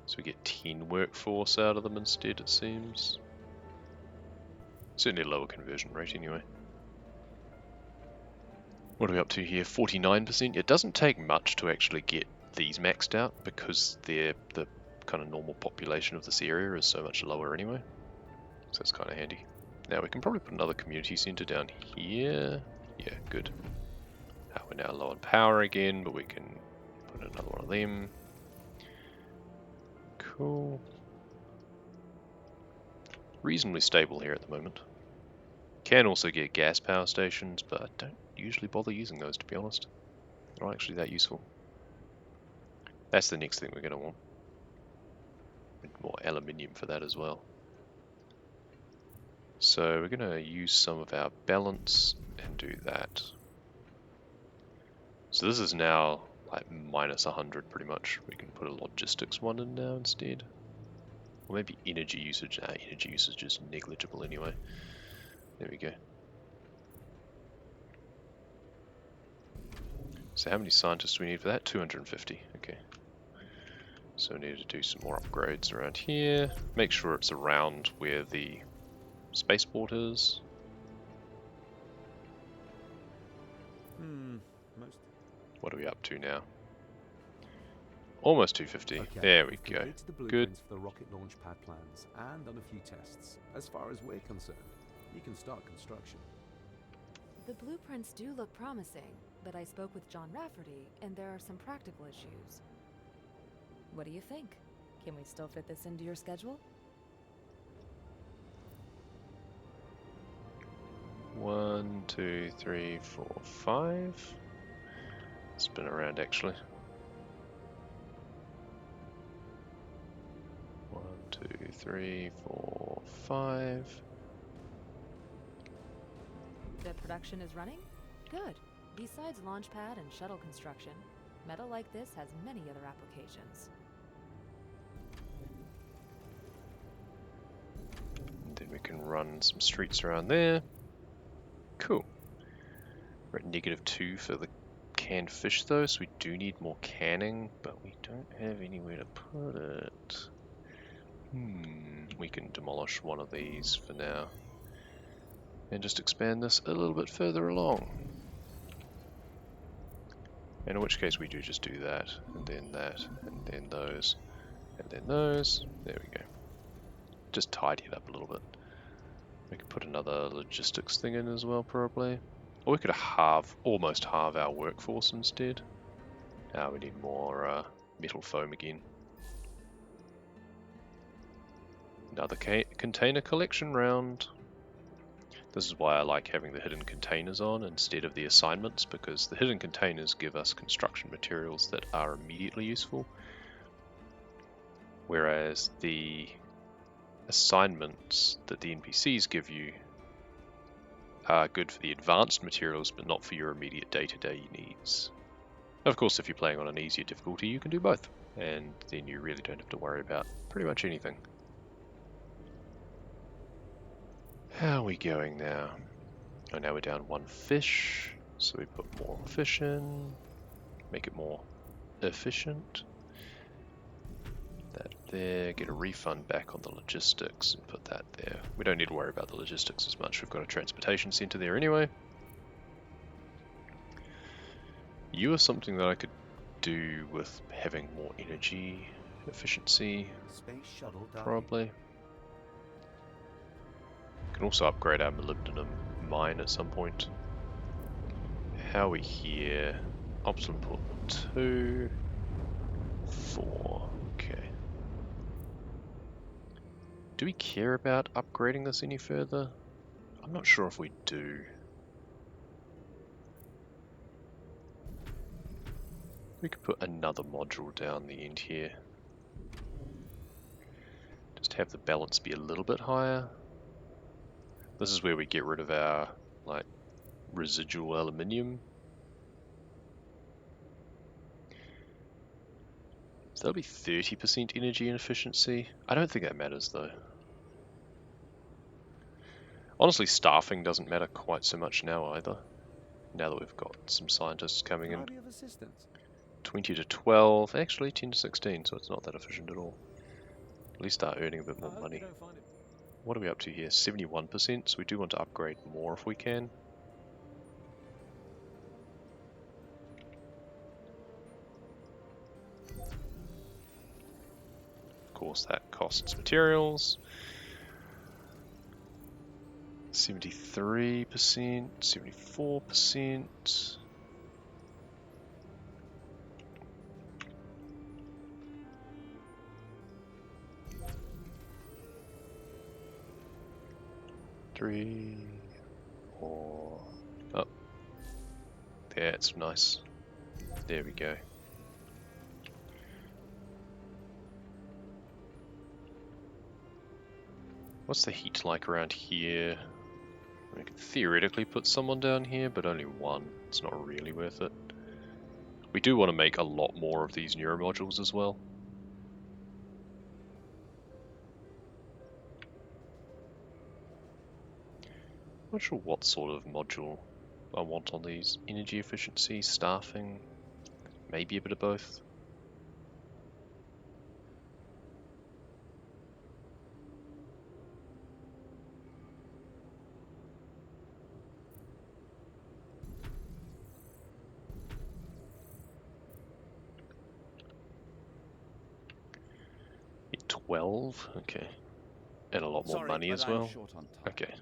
S1: So we get 10 workforce out of them instead, it seems. Certainly a lower conversion rate anyway. What are we up to here? 49%? It doesn't take much to actually get these maxed out because the kind of normal population of this area is so much lower anyway. So that's kind of handy. Now we can probably put another community center down here. Yeah, good. We're now low on power again, but we can Put another one of them. Cool. Reasonably stable here at the moment. Can also get gas power stations, but I don't usually bother using those, to be honest. They're not actually that useful. That's the next thing we're going to want. More aluminium for that as well. So we're going to use some of our balance and do that. So this is now like minus 100 pretty much. We can put a logistics one in now instead. Or maybe energy usage. Energy usage is negligible anyway. There we go. So how many scientists do we need for that? 250. Okay. So we need to do some more upgrades around here. Make sure it's around where the spaceport is.
S2: Most.
S1: What are we up to now? Almost 250.
S2: Okay,
S1: There we
S2: we've
S1: go.
S2: completed the
S1: Good.
S2: blueprints for the rocket launch pad plans and done a few tests. As far as we're concerned, you can start construction.
S3: The blueprints do look promising, but I spoke with John Rafferty, and there are some practical issues. What do you think? Can we still fit this into your schedule?
S1: 1, 2, 3, 4, 5. Spin around actually. 1, 2, 3, 4, 5.
S3: The production is running? Good. Besides launch pad and shuttle construction, metal like this has many other applications.
S1: And then we can run some streets around there. Cool. We're at -2 for the canned fish though, so we do need more canning, but we don't have anywhere to put it. We can demolish one of these for now. And just expand this a little bit further along. In which case we do just do that, and then those, and then those. There we go. Just tidy it up a little bit. We could put another logistics thing in as well, probably. Or we could almost halve our workforce instead. Now we need more metal foam again. Another container collection round. This is why I like having the hidden containers on instead of the assignments, because the hidden containers give us construction materials that are immediately useful, whereas the assignments that the NPCs give you are good for the advanced materials, but not for your immediate day-to-day needs. Of course, if you're playing on an easier difficulty, you can do both, and then you really don't have to worry about pretty much anything. How are we going now? Oh, now we're down 1 fish, so we put more fish in, make it more efficient. That there, get a refund back on the logistics and put that there. We don't need to worry about the logistics as much, we've got a transportation center there anyway. You are something that I could do with having more energy efficiency,
S2: Space shuttle docking.
S1: probably. Can also upgrade our molybdenum mine at some point. How are we here? Ops input 2, 4. Okay. Do we care about upgrading this any further? I'm not sure if we do. We could put another module down the end here. Just have the balance be a little bit higher. This is where we get rid of our residual aluminium. So that'll be 30% energy and efficiency. I don't think that matters though. Honestly, staffing doesn't matter quite so much now either. Now that we've got some scientists coming in.
S2: Can I be of assistance?
S1: 20 to 12, actually 10 to 16, so it's not that efficient at all. At least start earning a bit more money. What are we up to here? 71%, so we do want to upgrade more if we can. Of course, that costs materials. 73%, 74%. 3, 4. Oh, that's nice. There we go. What's the heat like around here? I could theoretically put someone down here, but only one. It's not really worth it. We do want to make a lot more of these neuromodules as well. Not sure what sort of module I want on these. Energy efficiency, staffing, maybe a bit of both. Need 12, okay. And a lot more
S11: Sorry,
S1: money
S11: but
S1: as
S11: I'm
S1: well.
S11: short on time.
S1: Okay.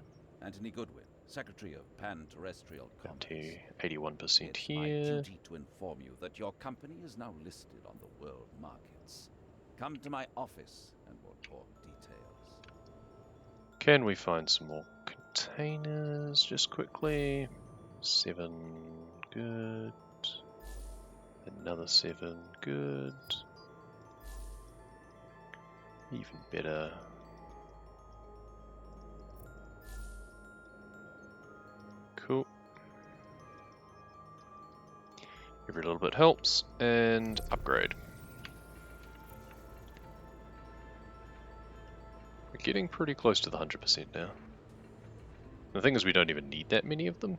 S11: Anthony Goodwin, Secretary of Pan-Terrestrial
S1: Down
S11: Commerce.
S1: to 81%
S11: It's my
S1: here.
S11: duty to inform you that your company is now listed on the world markets. Come to my office and we'll talk details.
S1: Can we find some more containers just quickly? 7, good. Another 7, good. Even better. Cool. Every little bit helps, and upgrade. We're getting pretty close to the 100% now. The thing is, we don't even need that many of them.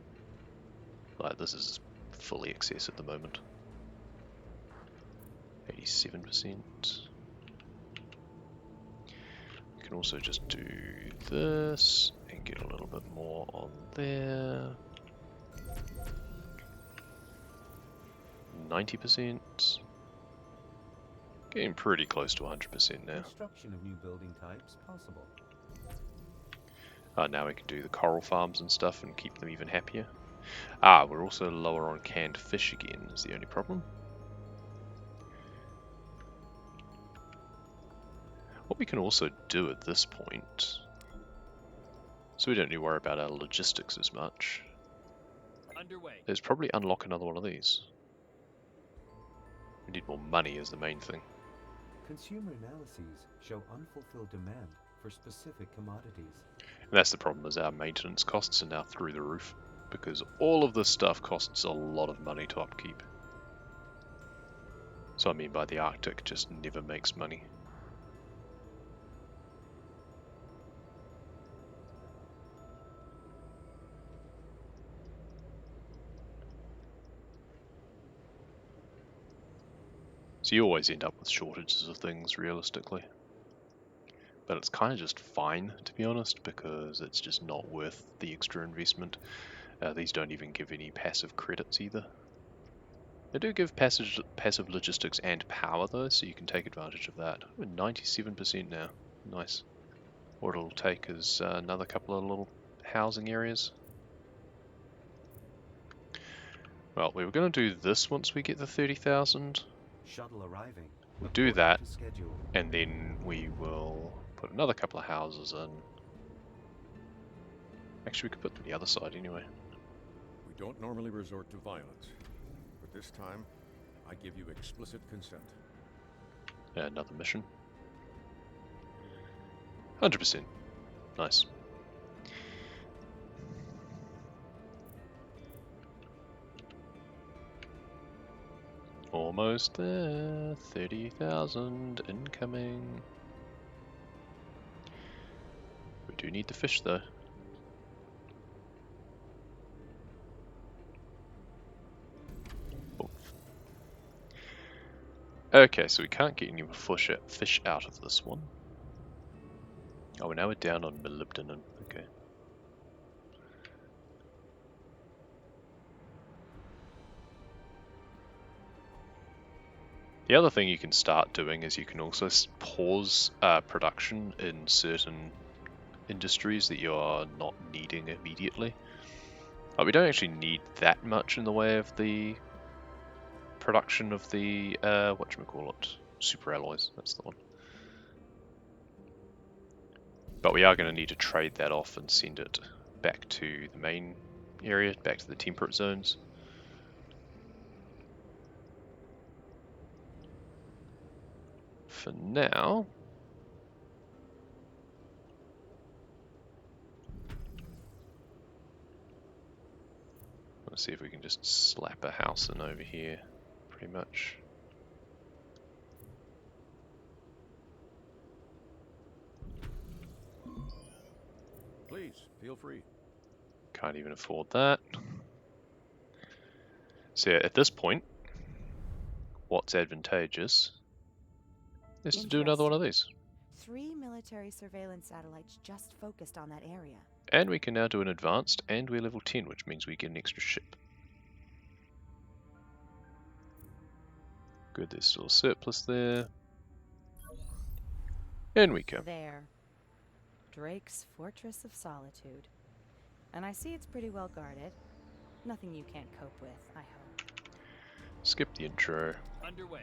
S1: Like, this is fully excess at the moment. 87%. We can also just do this and get a little bit more on there. 90%. Getting pretty close to 100% now.
S2: Construction of new building types possible.
S1: Now we can do the coral farms and stuff and keep them even happier. Ah, we're also lower on canned fish again, is the only problem. What we can also do at this point, so we don't need to worry about our logistics as much,
S6: Underway.
S1: is probably unlock another one of these. We need more money is the main thing.
S2: Consumer analyses show unfulfilled demand for specific commodities.
S1: And that's the problem, is our maintenance costs are now through the roof, because all of this stuff costs a lot of money to upkeep. So I mean by the Arctic just never makes money. So you always end up with shortages of things, realistically. But it's kind of just fine, to be honest, because it's just not worth the extra investment. These don't even give any passive credits either. They do give passive logistics and power though, so you can take advantage of that. We're 97% now. Nice. What it'll take is another couple of little housing areas. Well, we were going to do this once we get the 30,000.
S2: Shuttle arriving.
S1: We'll do that,
S2: To schedule.
S1: and then we will put another couple of houses in. Actually, we could put them the other side anyway.
S4: We don't normally resort to violence, but this time, I give you explicit consent.
S1: Another mission. 100%. Nice. Almost there. 30,000 incoming. We do need the fish though. Oh. Okay, so we can't get any more fish out of this one. Oh, now we're down on molybdenum. Okay. The other thing you can start doing is you can also pause production in certain industries that you are not needing immediately. We don't actually need that much in the way of the production of the, whatchamacallit, super alloys, that's the one. But we are going to need to trade that off and send it back to the main area, back to the temperate zones. For now, let's see if we can just slap a house in over here, pretty much.
S4: Please, feel free.
S1: Can't even afford that. So yeah, at this point, what's advantageous is to do another one of these.
S9: 3 military surveillance satellites just focused on that area.
S1: And we can now do an advanced, and we're level 10, which means we get an extra ship. Good, there's still a surplus there. In we come.
S9: There. Drake's Fortress of Solitude. And I see it's pretty well guarded. Nothing you can't cope with, I hope.
S1: Skip the intro.
S6: Underway.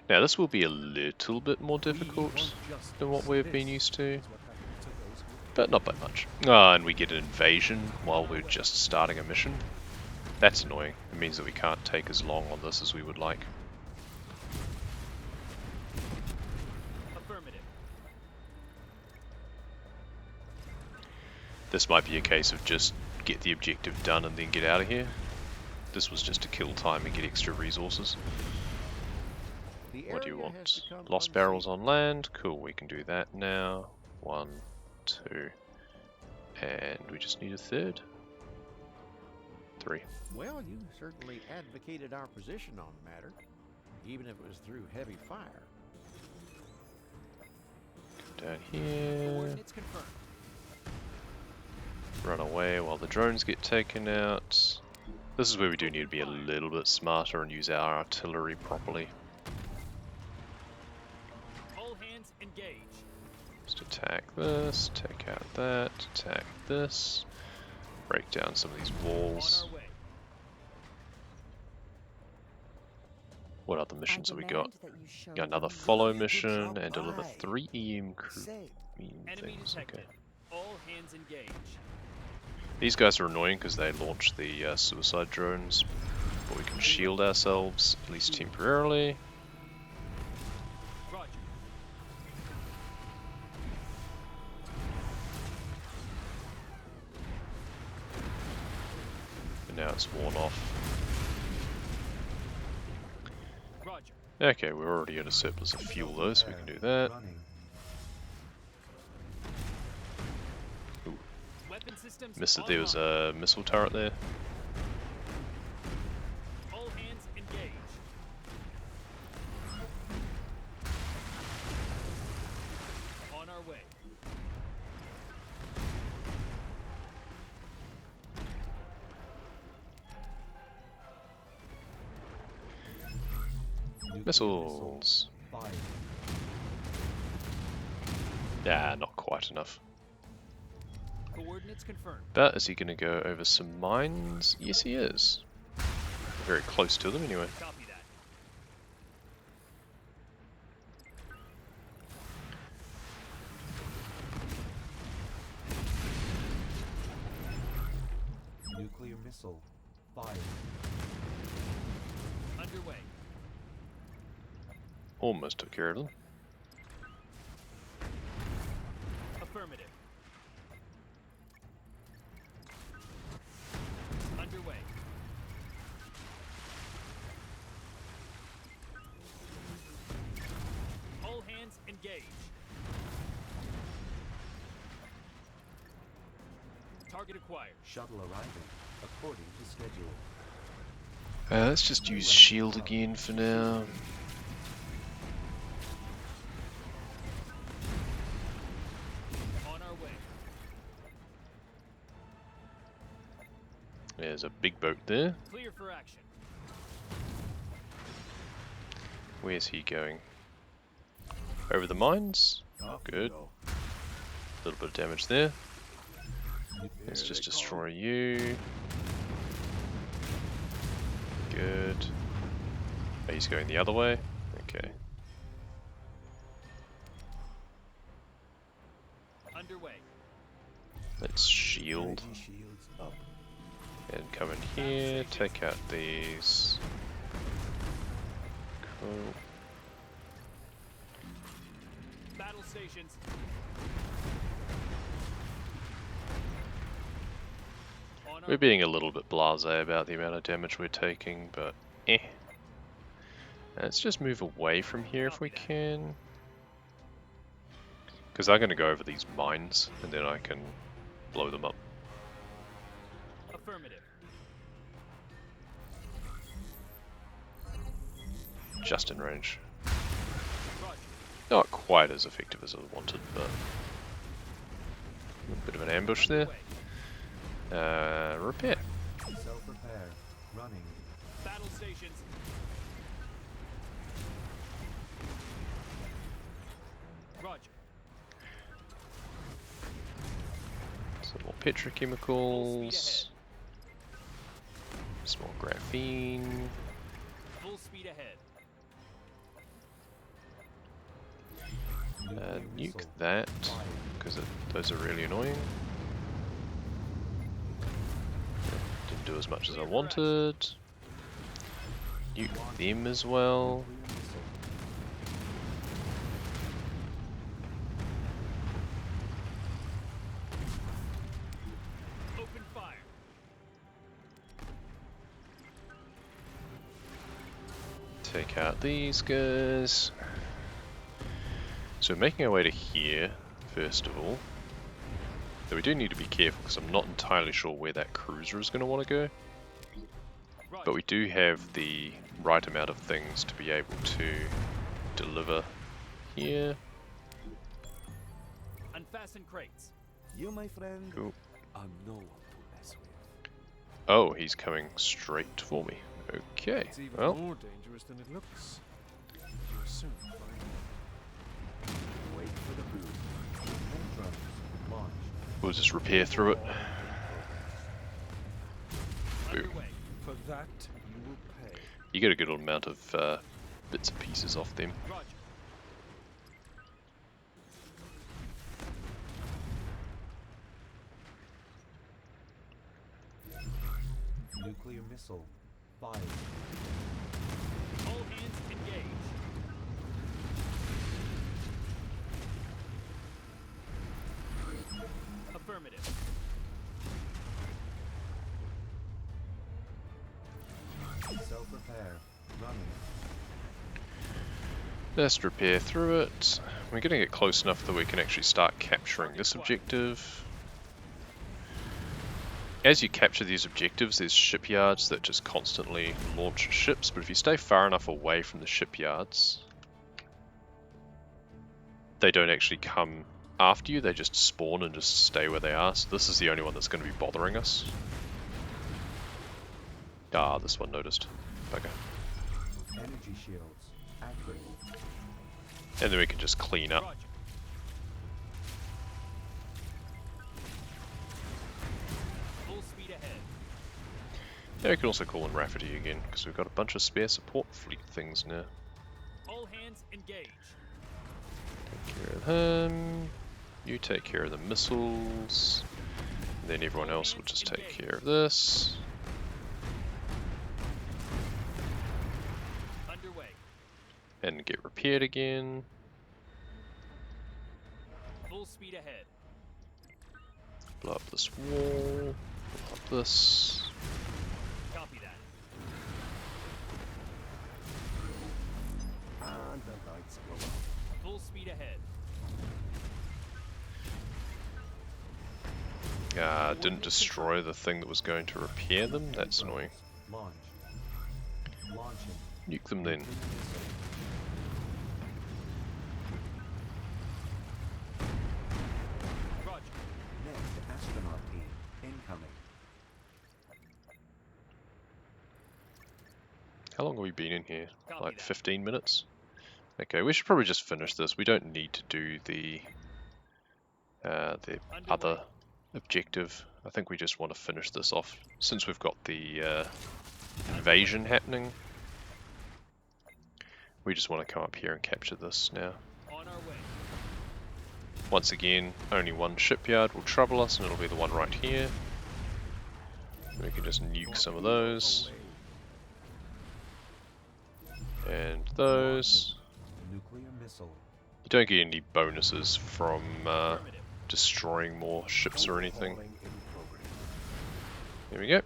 S1: Now this will be a little bit more difficult than what we've been used to, but not by much. And we get an invasion while we're just starting a mission. That's annoying. It means that we can't take as long on this as we would like.
S6: Affirmative.
S1: This might be a case of just get the objective done and then get out of here. This was just to kill time and get extra resources. What do you want? Lost barrels on land? Cool, we can do that now. 1, 2, and we just need a third. 3.
S4: Well, you certainly advocated our position on the matter, even if it was through heavy fire.
S1: Down here.
S6: Coordinates confirmed.
S1: Run away while the drones get taken out. This is where we do need to be a little bit smarter and use our artillery properly.
S6: All hands engage.
S1: Just attack this, take out that, attack this, break down some of these walls.
S6: On our way.
S1: What other missions have we got? Got another follow mission and deliver 3 EM crew
S6: Enemy
S1: things.
S6: detected.
S1: Okay.
S6: All hands engage.
S1: These guys are annoying because they launch the suicide drones, but we can shield ourselves, at least temporarily.
S6: Roger.
S1: And now it's worn off.
S6: Roger.
S1: Okay, we're already at a surplus of fuel though, so we can do that.
S6: Weapon systems
S1: Missed that there was
S6: online.
S1: a missile turret there.
S6: All hands engage. On our way.
S1: Missiles. Yeah, not quite enough.
S6: Coordinates confirmed.
S1: But is he going to go over some mines? Yes, he is. Very close to them, anyway.
S6: Copy that.
S2: Nuclear missile. Fire.
S6: Underway.
S1: Almost took care of them.
S6: Affirmative. Underway. All hands engage. Target acquired.
S2: Shuttle arriving according to schedule.
S1: Let's just use shield again for now.
S6: On our way.
S1: There's a big boat there.
S6: Clear for action.
S1: Where's he going? Over the mines? Good. A little bit of damage there. Let's just destroy you. Good. Oh, he's going the other way? Okay. Let's shield.
S5: Energy shields up.
S1: And come in here, take out these. Cool.
S6: Battle stations. On our
S1: We're being a little bit blasé about the amount of damage we're taking, but eh. Let's just move away from here if we can. Because I'm going to go over these mines, and then I can blow them up.
S6: affirmative.
S1: Just in range.
S6: Roger.
S1: Not quite as effective as I wanted, but a bit of an ambush there. Repair.
S2: Self-repair. Running.
S6: Battle stations. Roger.
S1: Some more petrochemicals. Some more graphene.
S6: Full speed ahead.
S1: Nuke that, because those are really annoying. Didn't do as much as I wanted. Nuke them as well.
S6: Open fire.
S1: Take out these guys. So we're making our way to here, first of all. Though we do need to be careful because I'm not entirely sure where that cruiser is going to want to go. But we do have the right amount of things to be able to deliver here.
S6: Unfasten crates.
S5: You, my friend,
S1: Cool.
S5: are no one to mess with.
S1: Oh, he's coming straight for me. Okay,
S8: It's even
S1: well,
S8: more dangerous than it looks. You'll soon find out.
S5: Wait for the boom.
S2: Drones launched.
S1: we'll just repair through it. Boom.
S6: Underway.
S8: For that, you will pay.
S1: You get a good amount of bits and pieces off them.
S6: Roger.
S2: Nuclear missile. Fired.
S6: All hands engage. Affirmative.
S2: Self-repair. Running.
S1: Just repair through it. We're getting it close enough that we can actually start capturing this objective. As you capture these objectives, there's shipyards that just constantly launch ships, but if you stay far enough away from the shipyards, they don't actually come after you, they just spawn and just stay where they are. So this is the only one that's going to be bothering us. Ah, this one noticed. Bugger.
S2: Energy shields. Active.
S1: And then we can just clean up.
S6: Roger. Full speed ahead.
S1: Yeah, we can also call in Rafferty again, because we've got a bunch of spare support fleet things now.
S6: All hands engage.
S1: Take care of him. You take care of the missiles. And then everyone else will just take care of this.
S6: Underway.
S1: And get repaired again.
S6: Full speed ahead.
S1: Blow up this wall. Blow up this.
S6: Copy that.
S5: And the lights go up.
S6: Full speed ahead.
S1: Didn't destroy the thing that was going to repair them. That's annoying.
S2: Launched. Launching.
S1: Nuke them then.
S2: Nuclear missile.
S6: Roger.
S2: Next astronaut team. Incoming.
S1: How long have we been in here?
S6: Copy
S1: Like
S6: that.
S1: 15 minutes? Okay, we should probably just finish this. We don't need to do the other objective. I think we just want to finish this off since we've got the invasion happening. We just want to come up here and capture this now.
S6: On our way.
S1: Once again, only one shipyard will trouble us, and it'll be the one right here. We can just nuke some of those. And those.
S2: Nuclear missile.
S1: You don't get any bonuses from destroying more ships or anything. There we go.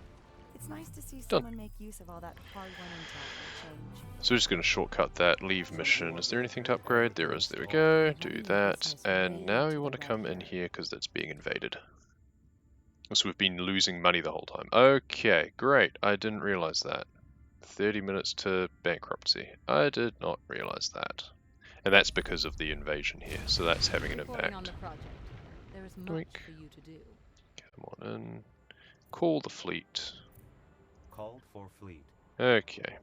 S9: It's nice to see
S1: Done.
S9: someone make use of all that hard-won intel for a change.
S1: So we're just going to shortcut that, leave mission. Is there anything to upgrade? There is, there we go, do that. And now we want to come in here because that's being invaded. So we've been losing money the whole time. Okay, great, I didn't realize that. 30 minutes to bankruptcy. I did not realize that. And that's because of the invasion here, so that's having an
S3: Reporting on
S1: impact.
S3: the project. There is much
S1: Doink.
S3: for you to do.
S1: Come on in. Call the fleet.
S2: Called for fleet.
S1: Okay.